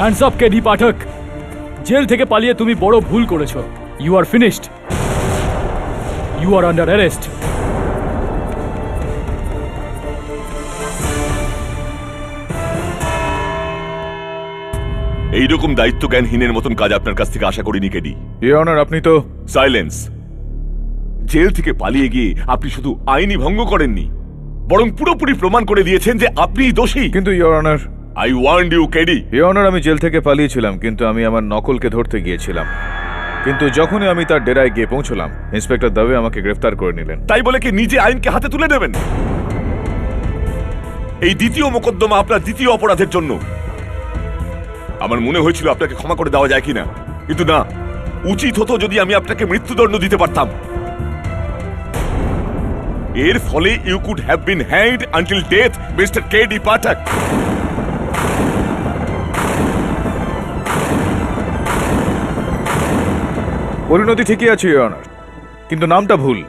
Hands up KD Pathak. Jail থেকে পালিয়ে তুমি বড় ভুল করেছো। You are finished. You are under arrest. এইরকম দায়িত্ব জ্ঞানহীনের মতন কাজ আপনার কাছ থেকে আশা করিনি কেডি। ইওর অনার, আপনি তো সাইলেন্স। জেল থেকে পালিয়ে গিয়ে আপনি শুধু আইনি ভঙ্গ করেননি, বরং পুরোপুরি প্রমাণ করে দিয়েছেন যে আপনিই দোষী। কিন্তু your honour, I want you KD. Your honour, আমি জেল থেকে পালিয়েছিলাম, কিন্তু আমি আমার নকলকে ধরতে গিয়েছিলাম। কিন্তু যখনই আমি তার ডেরায় গিয়ে পৌঁছলাম, ইন্সপেক্টর দাবে আমাকে গ্রেফতার করে নিলেন। তাই বলে কি নিজে আইনকে হাতে তুলে নেবেন? এই দ্বিতীয় মোকদ্দমা আপনার দ্বিতীয় অপরাধের জন্য। আমার মনে হয়েছিল আপনাকে ক্ষমা করে দেওয়া যায় কিনা, কিন্তু না, উচিত হতো যদি আমি আপনাকে মৃত্যুদণ্ড দিতে পারতাম। এর ফলে you could have been hanged until death, mister KD Pathak. পরিণতি ঠিকই আছে ইওর অনার, কিন্তু নামটা ভুল।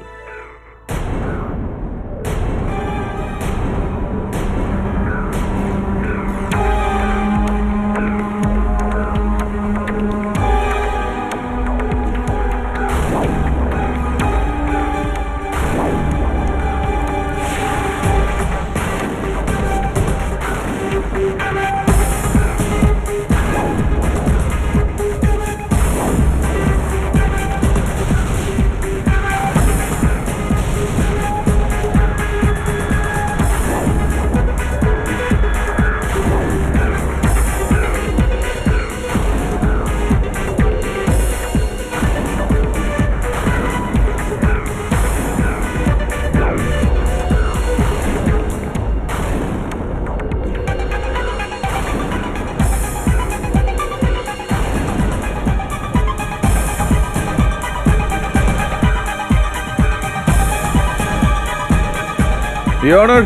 ইওর অনার,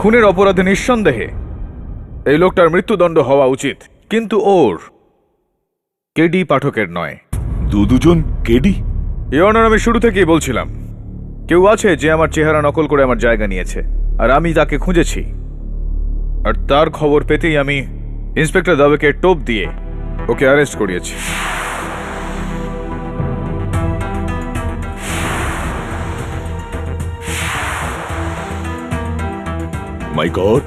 খুনের অপরাধে নিঃসন্দেহে এই লোকটার মৃত্যুদণ্ড হওয়া উচিত, কিন্তু ওর, কেডি পাঠকের নয়। দুজন কেডি? ইওর অনার, আমি শুরু থেকেই বলছিলাম কেউ আছে যে আমার চেহারা নকল করে আমার জায়গা নিয়েছে, আর আমি তাকে খুঁজেছি। আর তার খবর পেতেই আমি ইন্সপেক্টর দাবেকে টোপ দিয়ে ওকে অ্যারেস্ট করিয়েছি। মাই গড,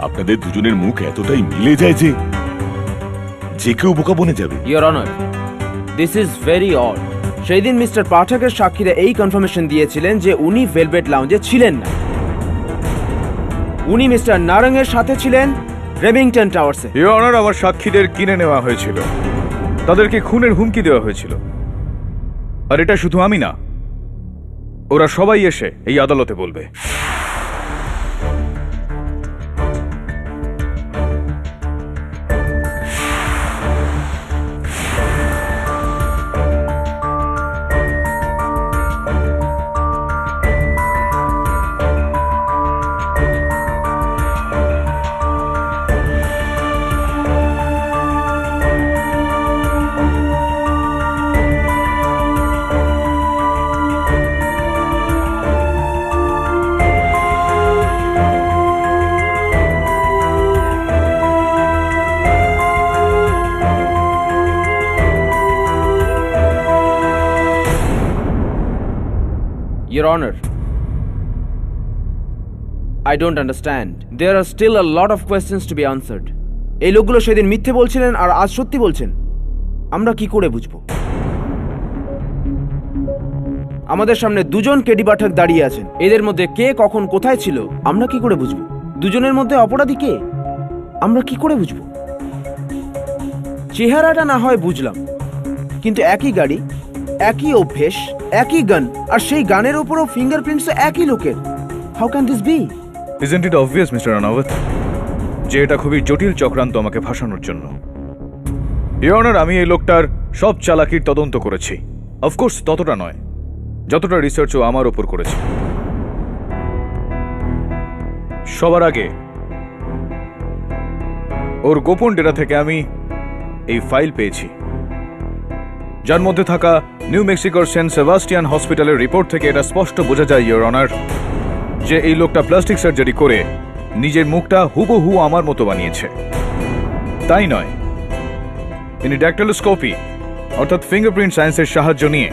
আপনাদের দুজনের মুখ এতটাই মিলে যায় যে যে কেউ বোকা বনে যাবে। Your honour, this is very odd. সেই দিন মিস্টার পাঠকের সাক্ষীরা এই কনফার্মেশন দিয়েছিলেন যে উনি ভেলভেট লাউঞ্জে ছিলেন না। উনি মিস্টার নারঙ্গের সাথে ছিলেন রেমিংটন টাওয়ার্সে। ইওর অনার, আমার সাক্ষীদের কিনে নেওয়া হয়েছিল, তাদেরকে খুনের হুমকি দেওয়া হয়েছিল। আর এটা শুধু আমি না, ওরা সবাই এসে এই আদালতে বলবে। Your Honor, I don't understand. There are still a lot of questions to be answered. এই লোকগুলো সেদিন মিথ্যে বলছিলেন আর আজ সত্যি বলছেন। আমরা কি করে বুঝবো? আমাদের সামনে দুজন কেডি পাঠক দাঁড়িয়ে আছেন। এদের মধ্যে কে কখন কোথায় ছিল আমরা কি করে বুঝবো? দুজনের মধ্যে অপরাধী কে আমরা কি করে বুঝবো? চেহারাটা না হয় বুঝলাম, কিন্তু একই গাড়ি, একই অভ্যেস, একই গান, আর সেই গানের উপরও ফিঙ্গারপ্রিন্টস একই লোকের। How can this be? Isn't it obvious, mister Ranawat, যে এটা খুবই জটিল চক্রান্ত আমাকে ফাঁসানোর জন্য? ইওর অনার, আমি এই লোকটার সব চালাকির তদন্ত করেছি। অফকোর্স ততটা নয় যতটা রিসার্চও আমার ওপর করেছে। সবার আগে ওর গোপন ডেটা থেকে আমি এই ফাইল পেয়েছি, যার মধ্যে থাকা নিউ মেক্সিকোর সেন্ট সেবাস্টিয়ান হসপিটালের রিপোর্ট থেকে এটা স্পষ্ট বোঝা যায় ইওর অনার যে এই লোকটা প্লাস্টিক সার্জারি করে নিজের মুখটা হুবহু আমার মতো বানিয়েছে। তাই নয়, ইনি ড্যাক্টিলোস্কোপি অর্থাৎ ফিঙ্গারপ্রিন্ট সায়েন্সের সাহায্য নিয়ে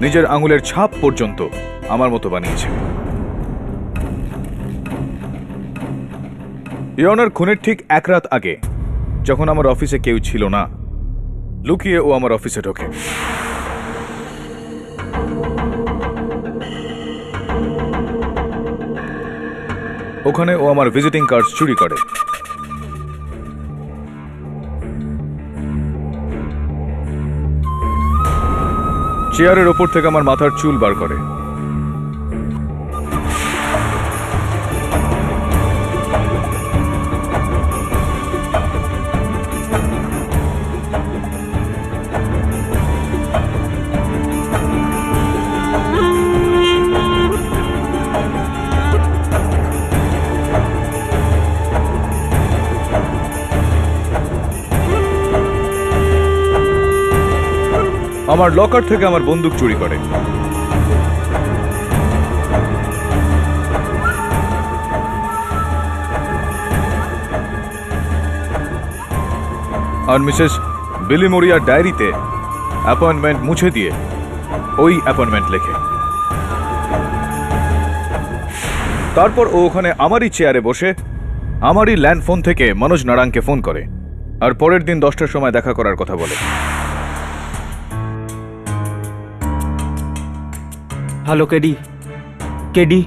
নিজের আঙুলের ছাপ পর্যন্ত আমার মতো বানিয়েছে। ইওর অনার, খুনের ঠিক এক রাত আগে যখন আমার অফিসে কেউ ছিল না, লুকিয়ে ও আমার অফিসে ঢোকে। ওখানে ও আমার ভিজিটিং কার্ড চুরি করে। চেয়ারের ওপর থেকে আমার মাথার চুল বার করে। আমার লকার থেকে আমার বন্দুক চুরি করে। আর মিসেস বিলি মরিয়ার ডায়েরিতে অ্যাপয়েন্টমেন্ট মুছে দিয়ে ওই অ্যাপয়েন্টমেন্ট লেখে। তারপর ও ওখানে আমারই চেয়ারে বসে আমারই ল্যান্ড ফোন থেকে মনোজ নারাংকে ফোন করে আর পরের দিন 10টার সময় দেখা করার কথা বলে। হ্যালো কেডি, কেডি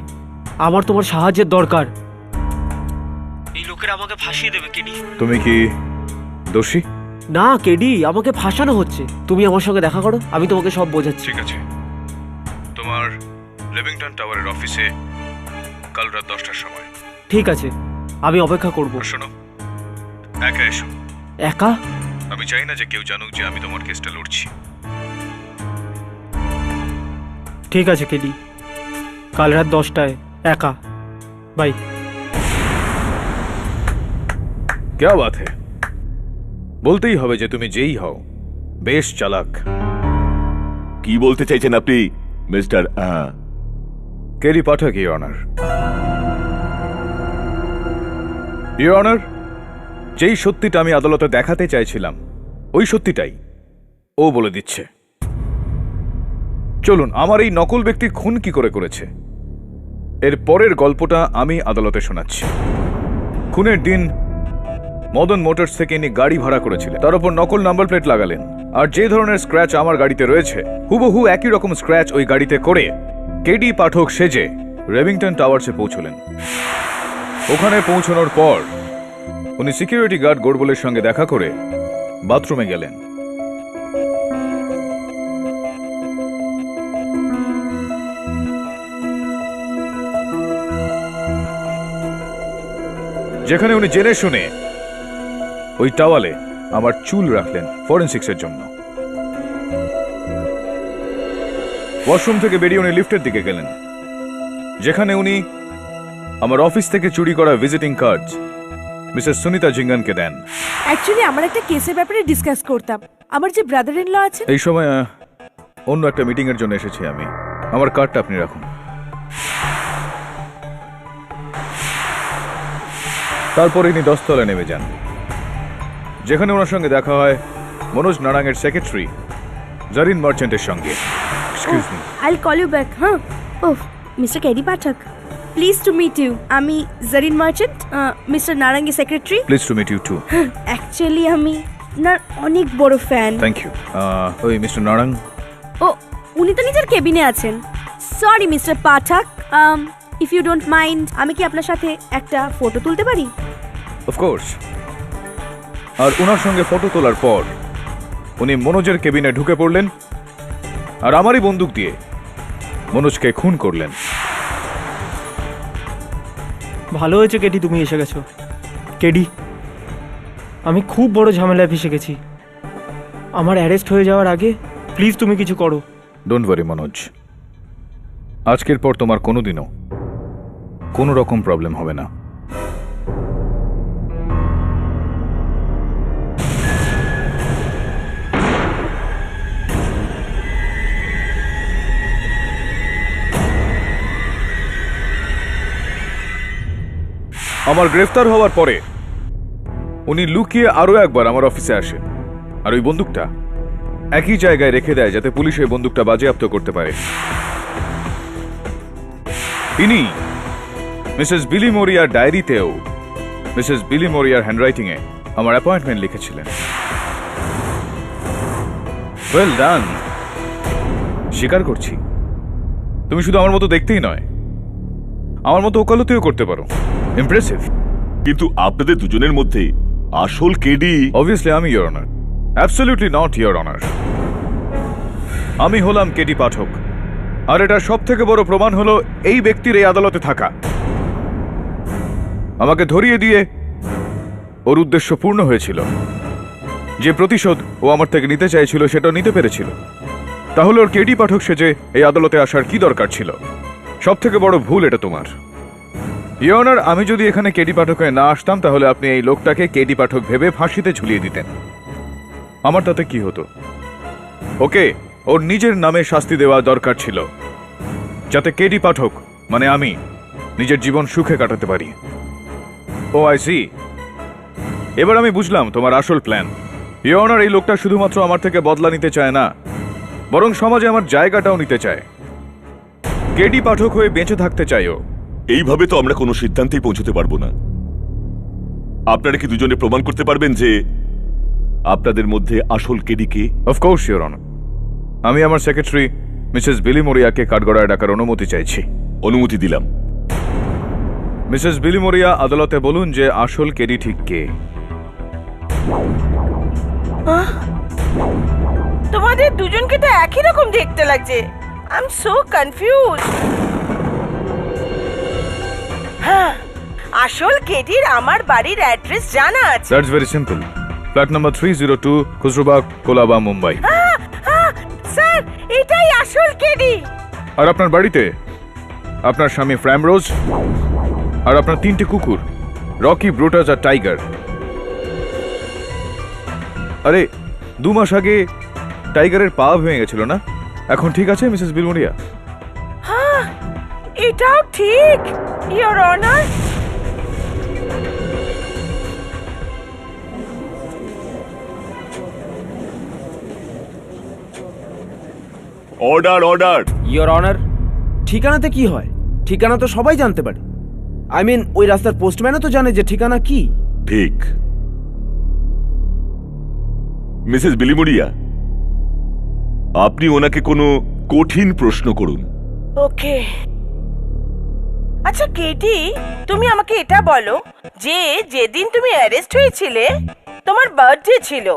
আমার তোমার সাহায্যের দরকার। এই লোকেরা আমাকে ফাঁসিয়ে দেবে কেডি। তুমি কি দোষী? না কেডি, আমাকে ফাঁসানো হচ্ছে। তুমি আমার সঙ্গে দেখা করো, আমি তোমাকে সব বোঝাচ্ছি। ঠিক আছে, তোমার লিভিংটন টাওয়ারের অফিসে কাল রাত 10টার সময়। ঠিক আছে, আমি অপেক্ষা করব। শোনো, একা এসো। একা? আমি চাই না যে কেউ জানুক যে আমি তোমার কেসটা লড়ছি। ঠিক আছে কেডি, কাল রাত 10টায় একা। বাই। क्या बात है, বলতেই হবে যে তুমি যেই হও বেশ চালাক। কি বলতে চাইছেন আপনি mister? KD Pathak, your honour. Your honour, যেই সত্যিটা আমি আদালতে দেখাতে চাইছিলাম ওই সত্যিটাই ও বলে দিচ্ছে। চলুন, আমার এই নকল ব্যক্তি খুন কি করে করেছে এর পরের গল্পটা আমি আদালতে শোনাচ্ছি। খুনের দিন মদন মোটরস থেকে ইনি গাড়ি ভাড়া করেছিলেন, তার উপর নকল নাম্বার প্লেট লাগালেন। আর যে ধরনের স্ক্র্যাচ আমার গাড়িতে রয়েছে হুবহু একই রকম স্ক্র্যাচ ওই গাড়িতে করে কেডি পাঠক সেজে রেভিংটন টাওয়ার্সে পৌঁছলেন। ওখানে পৌঁছানোর পর উনি সিকিউরিটি গার্ড গোডবোলের সঙ্গে দেখা করে বাথরুমে গেলেন। যেখানে উনি জেনে শুনে ওই টাওয়ালে আমার চুল রাখলেন ফরেনসিক্সের জন্য। ওয়াশরুম থেকে বেরিয়ে উনি লিফটের দিকে গেলেন, যেখানে উনি আমার অফিস থেকে চুরি করা ভিজিটিং কার্ড মিসেস সুনিতা জিঙ্গানকে দেন। অ্যাকচুয়ালি আমার একটা কেসের ব্যাপারে ডিসকাস করতাম। আমার যে ব্রাদার ইন ল আছে। এই সময় অন্য একটা মিটিং এর জন্য এসেছি আমি। আমার কার্ডটা আপনি রাখুন। তারপর ইনি 10 তলায় নেমে যান, যেখানে ওনার সঙ্গে দেখা হয় মনোজ নারাংয়ের সেক্রেটারি জারিন মার্চেন্টের সঙ্গে। Excuse me, I'll call you back. হ্যাঁ, oh mister KD Pathak, please to meet you. আমি জারিন মার্চেন্ট, মিস্টার নারাঙ্গের secretary. Please to meet you too. Actually আমি আপনার অনেক বড় ফ্যান। Thank you. ওই মিস্টার নারাং। ও, উনি তো নিজের কেবিনে আছেন। Sorry mister Pathak, if you don't mind আমি কি আপনার সাথে একটা ফটো তুলতে পারি? অফকোর্স। আর ওনার সঙ্গে ফটো তোলার পর উনি মনোজের কেবিনে ঢুকে পড়লেন আর আমারই বন্দুক দিয়ে মনোজকে খুন করলেন। ভালো হয়েছে কেডি তুমি এসে গেছো। কেডি, আমি খুব বড় ঝামেলায় ফেসে গেছি। আমার অ্যারেস্ট হয়ে যাওয়ার আগে প্লিজ তুমি কিছু করো। ডোন্ট ওয়ারি মনোজ, আজকের পর তোমার কোনোদিনও কোনো রকম প্রবলেম হবে না। আমার গ্রেফতার হওয়ার পরে উনি লুকিয়ে আরো একবার আমার অফিসে আসেন আর ওই বন্দুকটা একই জায়গায় রেখে দেয় যাতে পুলিশ ওই বন্দুকটা বাজেয়াপ্ত করতে পারে। ইনি মিসেস বিলি মরিয়ার ডায়েরিতেও মিসেস বিলি মরিয়ার হ্যান্ডরাইটিং এ আমার অ্যাপয়েন্টমেন্ট লিখেছিলেন। Well done. স্বীকার করছি, তুমি শুধু আমার মতো দেখতেই নয়, আমার মতো ওকালতিও করতে পারো। ইমপ্রেসিভ। কিন্তু আপনাদের দুজনের মধ্যে আসল কেডি অবভিয়াসলি আমি, your honour. Absolutely not, your honour. আমি হলাম কেডি পাঠক, আর এটার সব থেকে বড় প্রমাণ হলো এই ব্যক্তির এই আদালতে থাকা। আমাকে ধরিয়ে দিয়ে ওর উদ্দেশ্য পূর্ণ হয়েছিল। যে প্রতিশোধ ও আমার থেকে নিতে চাইছিল সেটা নিতে পেরেছিল। তাহলে ওর কেডি পাঠক সেজে এই আদালতে আসার কি দরকার ছিল? সব থেকে বড় ভুল এটা তোমার, ইওর অনার। আমি যদি এখানে কেডি পাঠক হয়ে না আসতাম তাহলে আপনি এই লোকটাকে কেডি পাঠক ভেবে ফাঁসিতে ঝুলিয়ে দিতেন। আমার তাতে কি হতো? ওকে ওর নিজের নামে শাস্তি দেওয়া দরকার ছিল, যাতে কেডি পাঠক মানে আমি নিজের জীবন সুখে কাটাতে পারি। ও আই সি, এবার আমি বুঝলাম তোমার আসল প্ল্যান। ইওর অনার, এই লোকটা শুধুমাত্র আমার থেকে বদলা নিতে চায় না, বরং সমাজে আমার জায়গাটাও নিতে চায়। কেডি পাঠক হয়ে বেঁচে থাকতে চাই ও। এইভাবে তো আমরা কোনো সিদ্ধান্তেই পৌঁছতে পারবো না। আপনারা কি দুজনে প্রমাণ করতে পারবেন যে আপনাদের মধ্যে আসল কেডি কে? Of course your honour. আমি আমার সেক্রেটারি মিসেস বিলি মরিয়াকে কাঠগড়ায় ডাকার অনুমতি চাইছি। অনুমতি দিলাম। মিসেস বিলি মরিয়া, আদালতে বলুন যে আসল কেডি ঠিক কে। তোমাদের দুজনকে তো একই রকম দেখতে লাগছে। I am so confuse. হ্যাঁ, আসল কেডির আমার বাড়ির অ্যাড্রেস জানা আছে। That's very simple. Flat number 302, Khusrubagh, Colaba, Mumbai. Sir, এটাই আসল কেডি। আর আপনার বাড়িতে আপনার স্বামী ফ্র্যামরোজ আর আপনার 3টে কুকুর, রকি, ব্রুটাস আর টাইগার। আরে 2 মাস আগে টাইগারের পা ভেঙে গেছিল না? এখন ঠিক আছে মিসেস বিলি মরিয়া? হ্যাঁ, এটাও ঠিক, your honour. Order, order. Your honour, ঠিকানাতে কি হয়? ঠিকানা তো সবাই জানতে পারে। আই মিন, ওই রাস্তার পোস্টম্যানও তো জানে যে ঠিকানা কি। ঠিক। মিসেস বিলিমুরিয়া, আপনি ওনাকে কোনো কঠিন প্রশ্ন করুন। ওকে। আচ্ছা কেডি, তুমি আমাকে এটা বলো যে যেদিন তুমি অ্যারেস্ট হয়েছিলে তোমার বার্থডে ছিল,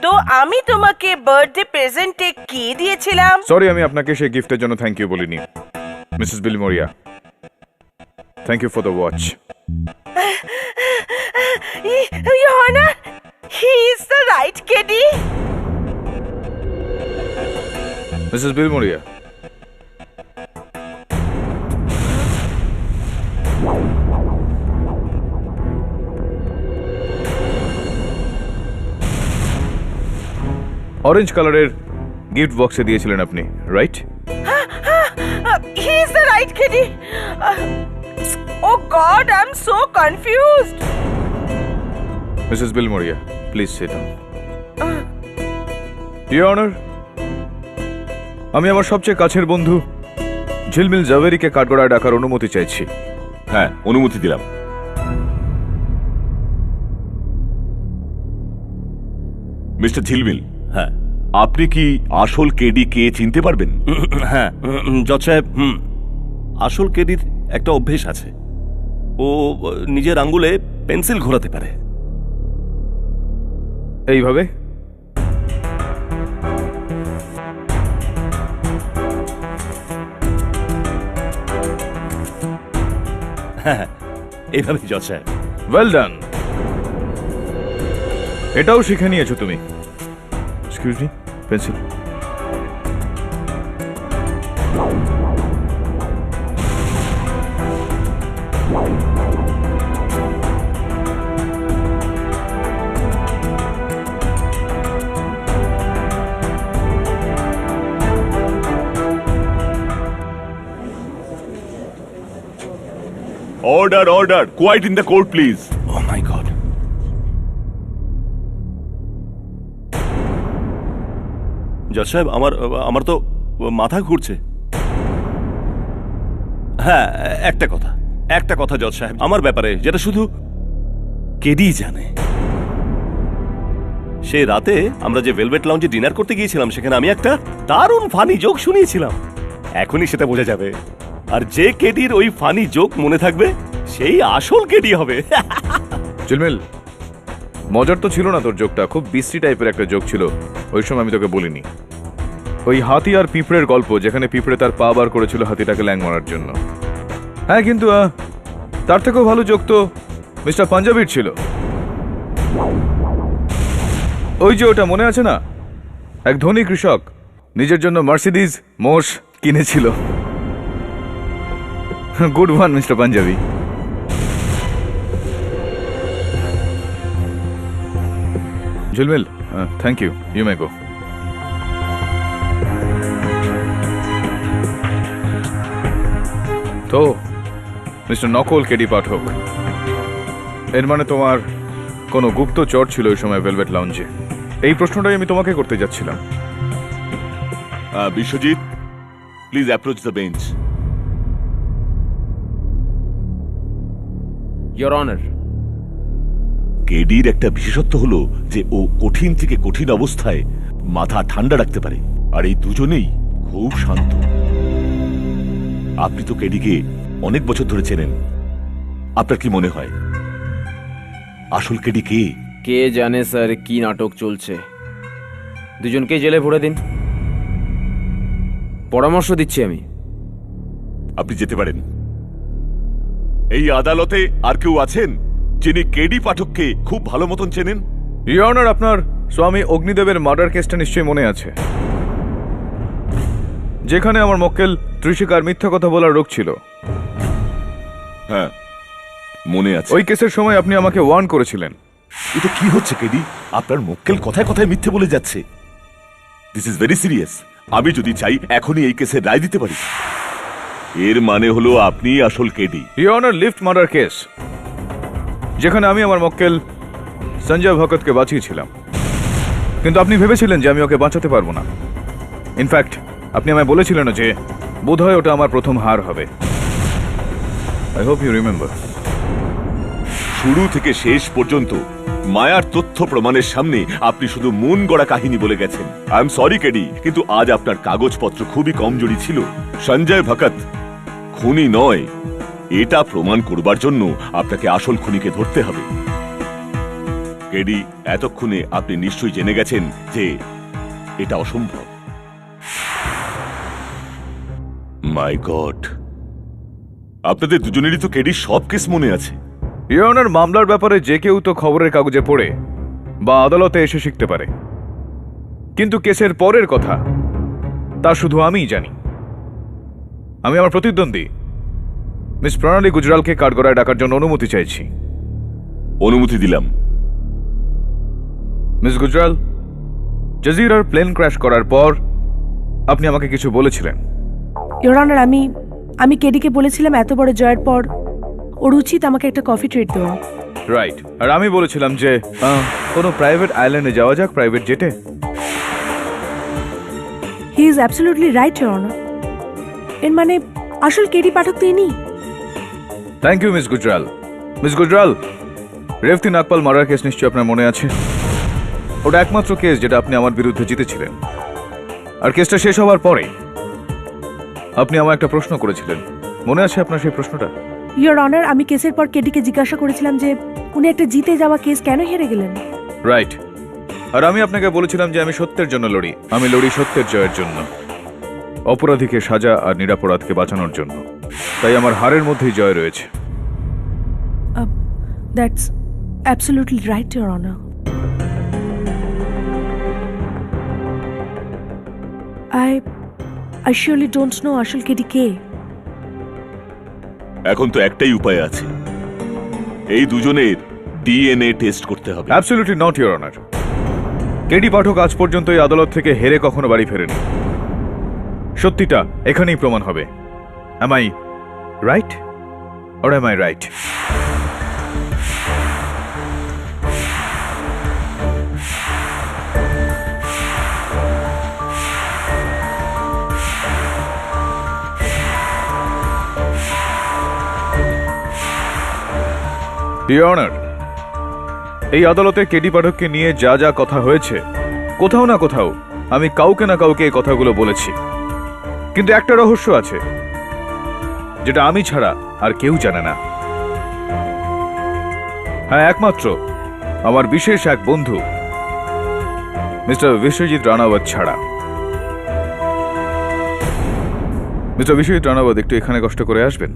তো আমি তোমাকে বার্থডে প্রেজেন্টে কি দিয়েছিলাম? সরি, আমি আপনাকে সেই গিফটের জন্য থ্যাংক ইউ বলিনি Mrs Billimoria. Thank you for the watch. Your honour, he is the right KD. Mrs Billimoria, orange কালারের গিফট বক্সে দিয়েছিলেন আপনি, right? He is the right KD. Oh god, I am so confused. Mrs Billimoria, please sit down. Your honour, আমি আমার সবচেয়ে কাছের বন্ধু ঝিলমিল জাভেরিকে কাঠগড়ায় ডাকার অনুমতি চাইছি। হ্যাঁ, অনুমতি দিলাম। মিস্টার ঝিলমিল, হ্যাঁ, আপনি কি আসল কেডি কে চিনতে পারবেন? হ্যাঁ জজ সাহেব, আসল কেডির একটা অভ্যেস আছে। ও নিজের আঙ্গুলে পেন্সিল ঘোরাতে পারে। এইভাবে? হ্যাঁ, এইভাবে জজ সাহেব। Well done. এটাও শিখে নিয়েছো তুমি। Excuse me, pencil. Order, order. Quiet in the court, please. Oh my God. জজ সাহেব, আমার তো মাথা ঘুরছে। হ্যাঁ, একটা কথা জজ সাহেব, আমার ব্যাপারে যেটা শুধু কেডি জানে। সে রাতে আমরা যে ভেলভেট লাউঞ্জে ডিনার করতে গিয়েছিলাম, সেখানে আমি একটা দারুণ ফানি জোক শুনিয়েছিলাম। এখনই সেটা বোঝা যাবে। আর যে কেডির ওই ফানি জোক মনে থাকবে, সেই আসল কেডি হবে। ঝিলমিল, মজার তো ছিল না তোর জোকটা, খুব বিশ্রী টাইপের একটা জোক ছিল। ওই সময় আমি তোকে বলিনি। ওই হাতি আর পিঁপড়ের গল্প, যেখানে পিঁপড়ে তার পা বার করেছিল হাতিটাকে ল্যাং মারার জন্য। হ্যাঁ, কিন্তু তার থেকেও ভালো জোক তো মিস্টার পাঞ্জাবির ছিল। ওই যে ওটা মনে আছে না, এক ধনী কৃষক নিজের জন্য মার্সিডিজ মোষ কিনেছিল। Good one mister Punjabi. Jhilmil, thank you, you may go. তো মিস্টার নকল কেডি পাঠক, এর মানে তোমার কোনো গুপ্তচর ছিল ওই সময় ভেলভেট লাউঞ্জে? এই প্রশ্নটাই আমি তোমাকে করতে যাচ্ছিলাম। Biswajit, please approach the bench. Your honour, কেডির একটা বিশেষত্ব হলো যে ও কঠিন থেকে কঠিন অবস্থায় মাথা ঠান্ডা রাখতে পারে, আর এই দুজনেই খুব শান্ত। আপনি তো কেডিকে অনেক বছর ধরে চেনেন, আপনার কি মনে হয় আসল কেডি কে? কে জানে স্যার কি নাটক চলছে। দুজনকে জেলে ভরে দিন, পরামর্শ দিচ্ছি আমি। আপনি যেতে পারেন। এই আদালতে আর কেউ আছেন যিনি কেডি পাঠককে খুব ভালো মতন চেনেন? ইয়োর অনার, আপনার স্বামী অগ্নিদেবের মার্ডার কেসটা নিশ্চয়ই মনে আছে, যেখানে আমার মক্কেল ত্রিশিকার মিথ্যা কথা বলার রোগ ছিল। হ্যাঁ, মনে আছে। ওই কেসের সময় আপনি আমাকে ওয়ার্ন করেছিলেন। এটা কি হচ্ছে কেডি? আপনার মক্কেল কথায় কথায় মিথ্যে বলে যাচ্ছে। This is very serious. আমি যদি চাই এখনই এই কেসের রায় দিতে পারি। এর মানে হলো আপনি আসল KD. Your honour, lift murder case, যেখানে আমি আমার মক্কেল সঞ্জয় ভগতকে বাঁচিয়েছিলাম, কিন্তু আপনি ভেবেছিলেন যে আমি ওকে বাঁচাতে পারবো না। ইনফ্যাক্ট আপনি আমায় বলেছিলেন যে বোধহয় ওটা আমার প্রথম হার হবে। I hope you remember. শুরু থেকে শেষ পর্যন্ত মায়ার তথ্য প্রমাণের সামনে আপনি শুধু মন গড়া কাহিনী বলে গেছেন। আই এম সরি কেডি, কিন্তু আজ আপনার কাগজপত্র খুবই কমজোরি ছিল। সঞ্জয় ভগত খুনি নয়, এটা প্রমাণ করবার জন্য আপনাকে আসল খুনিকে ধরতে হবে। কেডি, এতক্ষণে আপনি নিশ্চয়ই জেনে গেছেন যে এটা অসম্ভব। মাই গড, আপনাদের দুজনেরই তো কেডির সব কেস মনে আছে। ইয়োর অনার, মামলার ব্যাপারে যে কেউ তো খবরের কাগজে পড়ে বা আদালতে এসে শিখতে পারে, কিন্তু কেসের পরের কথা তা শুধু আমিই জানি। আমি আমার প্রতিদ্বন্দ্বী মিস প্রণালী গুজরালকে কাঠগড়ায় ডাকার জন্য অনুমতি চাইছি। অনুমতি দিলাম। মিস গুজরাল, জাজিরার প্লেন ক্র্যাশ করার পর আপনি আমাকে কিছু বলেছিলেন। ইয়োর অনার, আমি কেডিকে বলেছিলাম এত বড় জয়ের পর ওর উচিত আমাকে একটা কফি ট্রিট দেওয়া। রাইট, আর আমি বলেছিলাম যে কোনো প্রাইভেট আইল্যান্ডে যাওয়া যাক, প্রাইভেট জেটে। He is absolutely right your honour. এর মানে আসল কেডি পাঠক তো ইনি। Thank you miss Gujral. Miss Gujral, Revti Nagpal murder case নিশ্চয়ই আপনার মনে আছে। ওটা একমাত্র কেস যেটা আপনি আমার বিরুদ্ধে জিতেছিলেন। আর কেসটা শেষ হওয়ার পরে আপনি আমায় একটা প্রশ্ন করেছিলেন, মনে আছে আপনার সেই প্রশ্নটা? ইয়োর অনার, আমি কেসের পর কেডিকে জিজ্ঞাসা করেছিলাম যে উনি একটা জিতে যাওয়া কেস কেন হেরে গেলেন। রাইট, আর আমি আপনাকে বলেছিলাম যে আমি সত্যের জন্য লড়ি। আমি লড়ি সত্যের জয়ের জন্য, অপরাধীকে সাজা আর নিরাপরাধকে বাঁচানোর জন্য। তাই আমার হারের মধ্যেই জয় রয়েছে। That's absolutely right your honour. I surely don't know আসল কেডি কে। এখন তো একটাই উপায় আছে, এই দুজনের ডিএনএ টেস্ট করতে হবে। Absolutely not your honour. KD Pathak আজ পর্যন্ত এই আদালত থেকে হেরে কখনো বাড়ি ফেরেনি। সত্যিটা এখানেই প্রমাণ হবে। Am I right or am I right? Your honour, এই আদালতে কেডি পাঠককে নিয়ে যা যা কথা হয়েছে, কোথাও না কোথাও আমি কাউকে না কাউকে এই কথাগুলো বলেছি। কিন্তু একটা রহস্য আছে যেটা আমি ছাড়া আর কেউ জানে না। হ্যাঁ, একমাত্র আমার বিশেষ এক বন্ধু মিস্টার বিশ্বজিৎ রানাওয়াত ছাড়া। মিস্টার বিশ্বজিৎ রানাওয়াত, একটু এখানে কষ্ট করে আসবেন।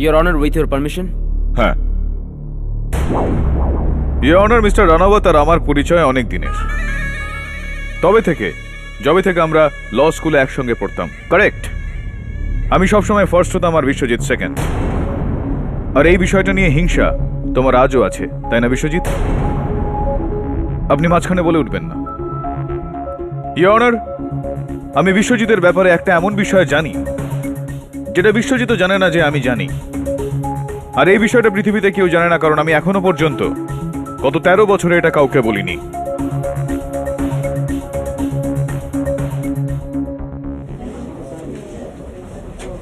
Your honour, with your permission. হ্যাঁ, ইওর অনার, মিস্টার রানাওয়াত আর আমার পরিচয় অনেক দিনের। যবে থেকে আমরা ল স্কুলে একসঙ্গে পড়তাম। কারেক্ট। আমি সবসময় ফার্স্ট হতাম আর বিশ্বজিৎ সেকেন্ড। আর এই বিষয়টা নিয়ে হিংসা তোমার আজও আছে, তাই না বিশ্বজিৎ? আপনি মাঝখানে বলে উঠবেন না। ইওর অনার, আমি বিশ্বজিতের ব্যাপারে একটা এমন বিষয় জানি যেটা বিশ্বজিৎও জানে না যে আমি জানি। আর এই বিষয়টা পৃথিবীতে কেউ জানে না, কারণ আমি এখনো পর্যন্ত গত 13 বছরে এটা কাউকে বলিনি।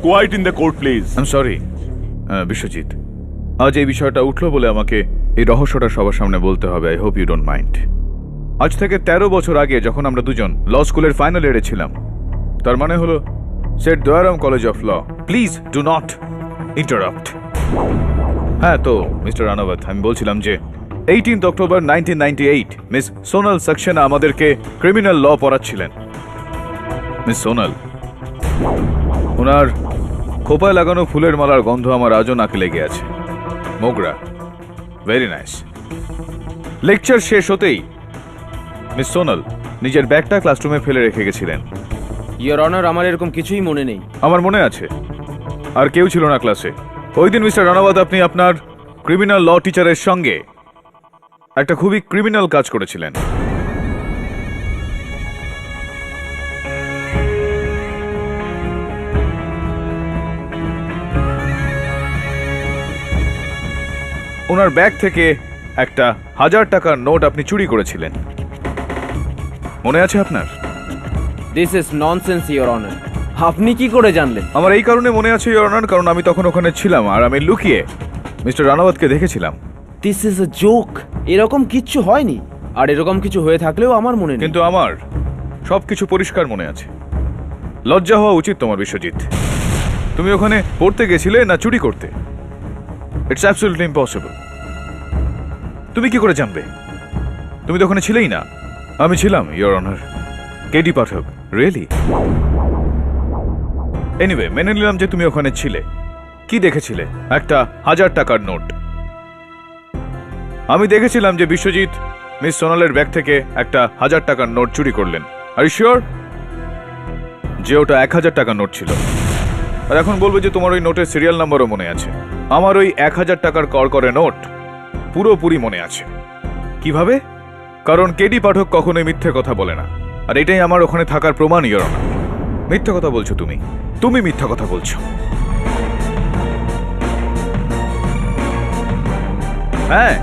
Quiet in the court please. I am sorry Biswajit, আজ এই বিষয়টা উঠলো বলে আমাকে এই রহস্যটা সবার সামনে বলতে হবে। I hope you don't mind. আজ থেকে 13 বছর আগে যখন আমরা দুজন ল স্কুলের ফাইনাল ইয়ারে ছিলাম, তার মানে হলো Seth Dayaram college of law. Please do not interrupt. হ্যাঁ, তো মিস্টার রানাওয়াত, আমি বলছিলাম যে 18 অক্টোবর 1998 মিস সোনাল সাক্সেনা আমাদেরকে ক্রিমিনাল ল পড়াচ্ছিলেন। মিস সোনাল, ওনার খোপায় লাগানো ফুলের মালার গন্ধ আমার আজও নাকে লেগে আছে। Mogra, very nice. লেকচার শেষ হতেই মিস সোনাল নিজের ব্যাগটা ক্লাসরুমে ফেলে রেখে গেছিলেন। ইওর অনার, আমার এরকম কিছুই মনে নেই। আমার মনে আছে। আর কেউ ছিল না ক্লাসে ওই দিন। মিস্টার রানাওয়াত, আপনি আপনার ক্রিমিনাল ল টিচারের সঙ্গে একটা খুবই ক্রিমিনাল কাজ করেছিলেন। ওনার ব্যাগ থেকে একটা 1000 টাকার নোট আপনি চুরি করেছিলেন, মনে আছে আপনার? This is nonsense your honour. আপনি কি করে জানলেন? আমার এই কারণে মনে আছে ইওর অনার, কারণ আমি তখন ওখানে ছিলাম আর আমি লুকিয়ে মিস্টার রানাওয়াতকে দেখেছিলাম। This is a joke. এরকম কিচ্ছু হয়নি, আর এরকম কিছু হয়ে থাকলেও আমার মনে নেই। কিন্তু আমার সবকিছু পরিষ্কার মনে আছে। লজ্জা হওয়া উচিত তোমার বিশ্বজিৎ। তুমি ওখানে পড়তে গেছিলে না চুরি করতে? It's absolutely impossible. তুমি কি করে জানবে? তুমি তো ওখানে ছিলেই না। আমি ছিলাম your honour. KD Pathak, really? Anyway, মেনে নিলাম যে তুমি ওখানে ছিলে। কি দেখেছিলে? একটা 1000 টাকার নোট। আমি দেখেছিলাম যে বিশ্বজিৎ মিস সোনালের ব্যাগ থেকে একটা 1000 টাকার নোট চুরি করলেন। আর ইউ শিওর যে ওটা 1000 টাকার নোট ছিল? আর এখন বলবে যে তোমার ওই নোটের সিরিয়াল নাম্বারও মনে আছে। আমার ওই 1000 টাকার করকরে নোট পুরোপুরি মনে আছে। কিভাবে? কারণ কেডি পাঠক কখনোই মিথ্যে কথা বলে না, আর এটাই আমার ওখানে থাকার প্রমাণ। ইওর অনার, মিথ্যে কথা বলছো তুমি। তুমি মিথ্যা কথা বলছো। হ্যাঁ,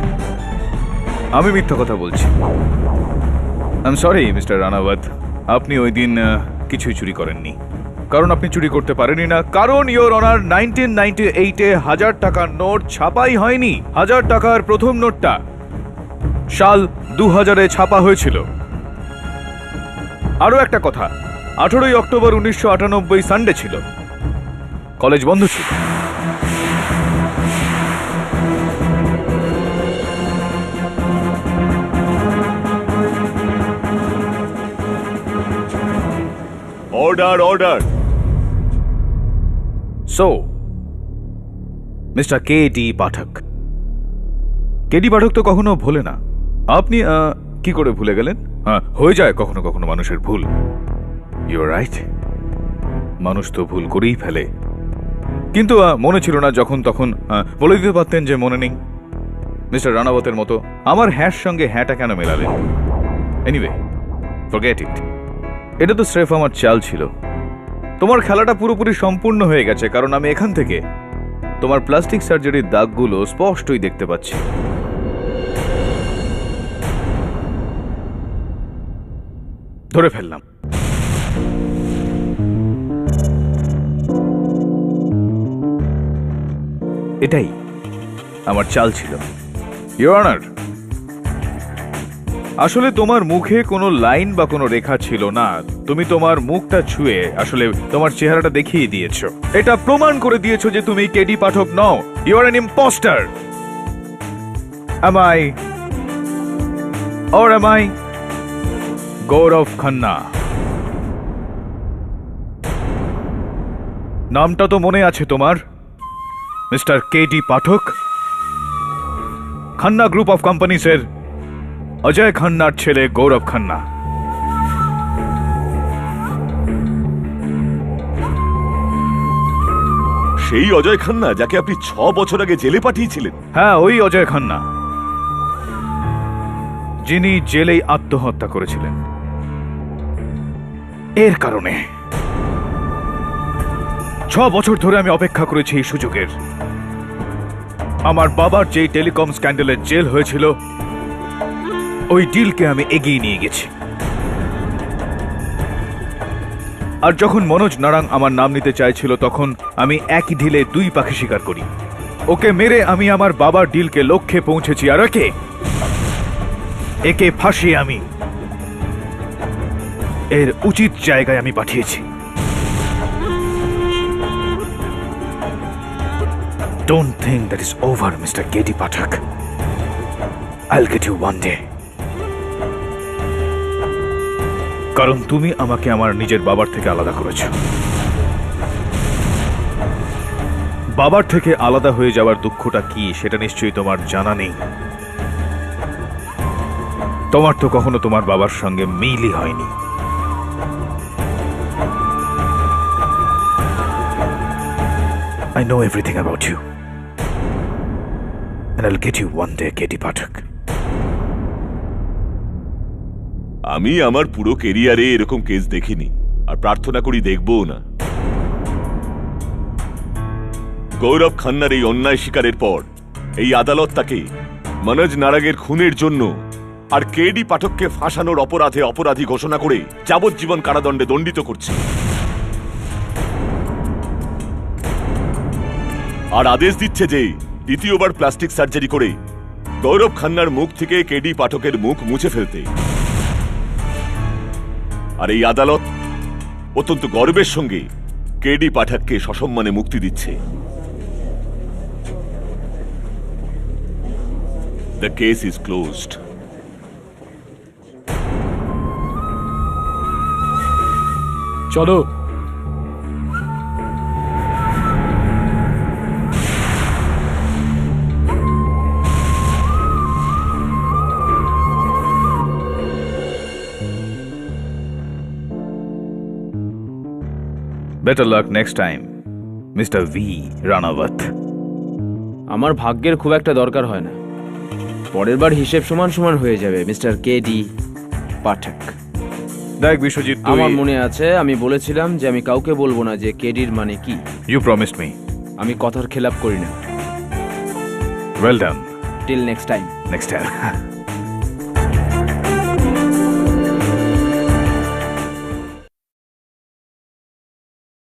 আমি মিথ্যা কথা বলছি। I am sorry mister Ranaut, আপনি ওই দিন কিছুই চুরি করেননি। কারণ আপনি চুরি করতে পারেননি না, কারণ ইওর অনার 1998-এ 1000 টাকার নোট ছাপাই হয়নি। 1000 টাকার প্রথম নোটটা সাল 2000-এ ছাপা হয়েছিল। আরো একটা কথা, 18ই অক্টোবর 1998 সানডে ছিল, কলেজ বন্ধ ছিল। Order, order. So mister KD Pathak, KD Pathak তো কখনো ভুলে না। আপনি কি করে ভুলে গেলেন? হয়ে যায় কখনো কখনো মানুষের ভুল। ইউ আর রাইট, মানুষ তো ভুল করেই ফেলে। কিন্তু মনে ছিল না যখন তখন বলে দিতে পারতেন যে মনে নেই। মিস্টার রানাওয়াতের মতো আমার হ্যাঁর সঙ্গে হ্যাঁটা কেন মেলালেন? Anyway, forget it. এটা তো স্রেফ আমার চাল ছিল। তোমার খেলাটা পুরোপুরি সম্পূর্ণ হয়ে গেছে, কারণ আমি এখান থেকে তোমার প্লাস্টিক সার্জারির দাগগুলো স্পষ্টই দেখতে পাচ্ছি। ধরে ফেললাম। এটাই আমার চাল ছিল। ইওর অনার, আসলে তোমার মুখে কোনো লাইন বা কোনো রেখা ছিল না। তুমি তোমার মুখটা ছুঁয়ে আসলে তোমার চেহারাটা দেখিয়ে দিয়েছো। এটা প্রমাণ করে দিয়েছো যে তুমি কেডি পাঠক নও। You are an impostor. Am I or am I Gaurav Khanna? নামটা তো মনে আছে তোমার, mister KD Pathak. Khanna group of কোম্পানিজের অজয় খান্নার ছেলে গৌরব খান্না। সেই অজয় খান্না যাকে আপনি 6 বছর আগে জেলে পাঠিয়েছিলেন? হ্যাঁ, ওই অজয় খান্না, যিনি জেলেই আত্মহত্যা করেছিলেন। এর কারণে 6 বছর ধরে আমি অপেক্ষা করেছি এই সুযোগের। আমার বাবার যেই টেলিকম স্ক্যান্ডালে জেল হয়েছিল, ওই ডিলকে আমি এগিয়ে নিয়ে গেছি। আর যখন মনোজ নারাং আমার নাম নিতে চাইছিল, তখন আমি একই ঢিলে 2 পাখি শিকার করি। ওকে মেরে আমি আমার বাবার ডিলকে লক্ষ্যে পৌঁছেছি, আর একে ফাঁসিয়ে আমি এর উচিত জায়গায় আমি পাঠিয়েছি। Don't think that is over, Mr. K.D. Pathak. I'll get you one day. কারণ তুমি আমাকে আমার নিজের বাবার থেকে আলাদা করেছ। বাবার থেকে আলাদা হয়ে যাওয়ার দুঃখটা কি সেটা নিশ্চয়ই তোমার জানা নেই। তোমার তো কখনো তোমার বাবার সঙ্গে মিলই হয়নি। I know everything about you. And I'll get you one day, K.D. Pathak. আমি আমার পুরো কেরিয়ারে এরকম কেস দেখিনি, আর প্রার্থনা করি দেখবও না। গৌরব খান্নার এই অন্যায় শিকারের পর এই আদালত তাকে মনোজ নারাগের খুনের জন্য আর কেডি পাঠককে ফাঁসানোর অপরাধে অপরাধী ঘোষণা করে যাবজ্জীবন কারাদণ্ডে দণ্ডিত করছে। আর আদেশ দিচ্ছে যে দ্বিতীয়বার প্লাস্টিক সার্জারি করে গৌরব খান্নার মুখ থেকে কেডি পাঠকের মুখ মুছে ফেলতে। আর এই আদালত অত্যন্ত গর্বের সঙ্গে কেডি পাঠককে সসম্মানে মুক্তি দিচ্ছে। The case is closed. চলো। Better luck next time, Mr. V. Ranawat. আমার ভাগ্যের খুব একটা দরকার হয় না। পরের বার হিসেব সমান সমান হয়ে যাবে, মিস্টার কেডি পাঠক। দেখ বিশ্বজিৎ, আমার মনে আছে আমি বলেছিলাম যে আমি কাউকে বলবো না যে কেডির মানে কি। You promised me. আমি কথার খেলাপ করি না। Well done. Till next time. Next time.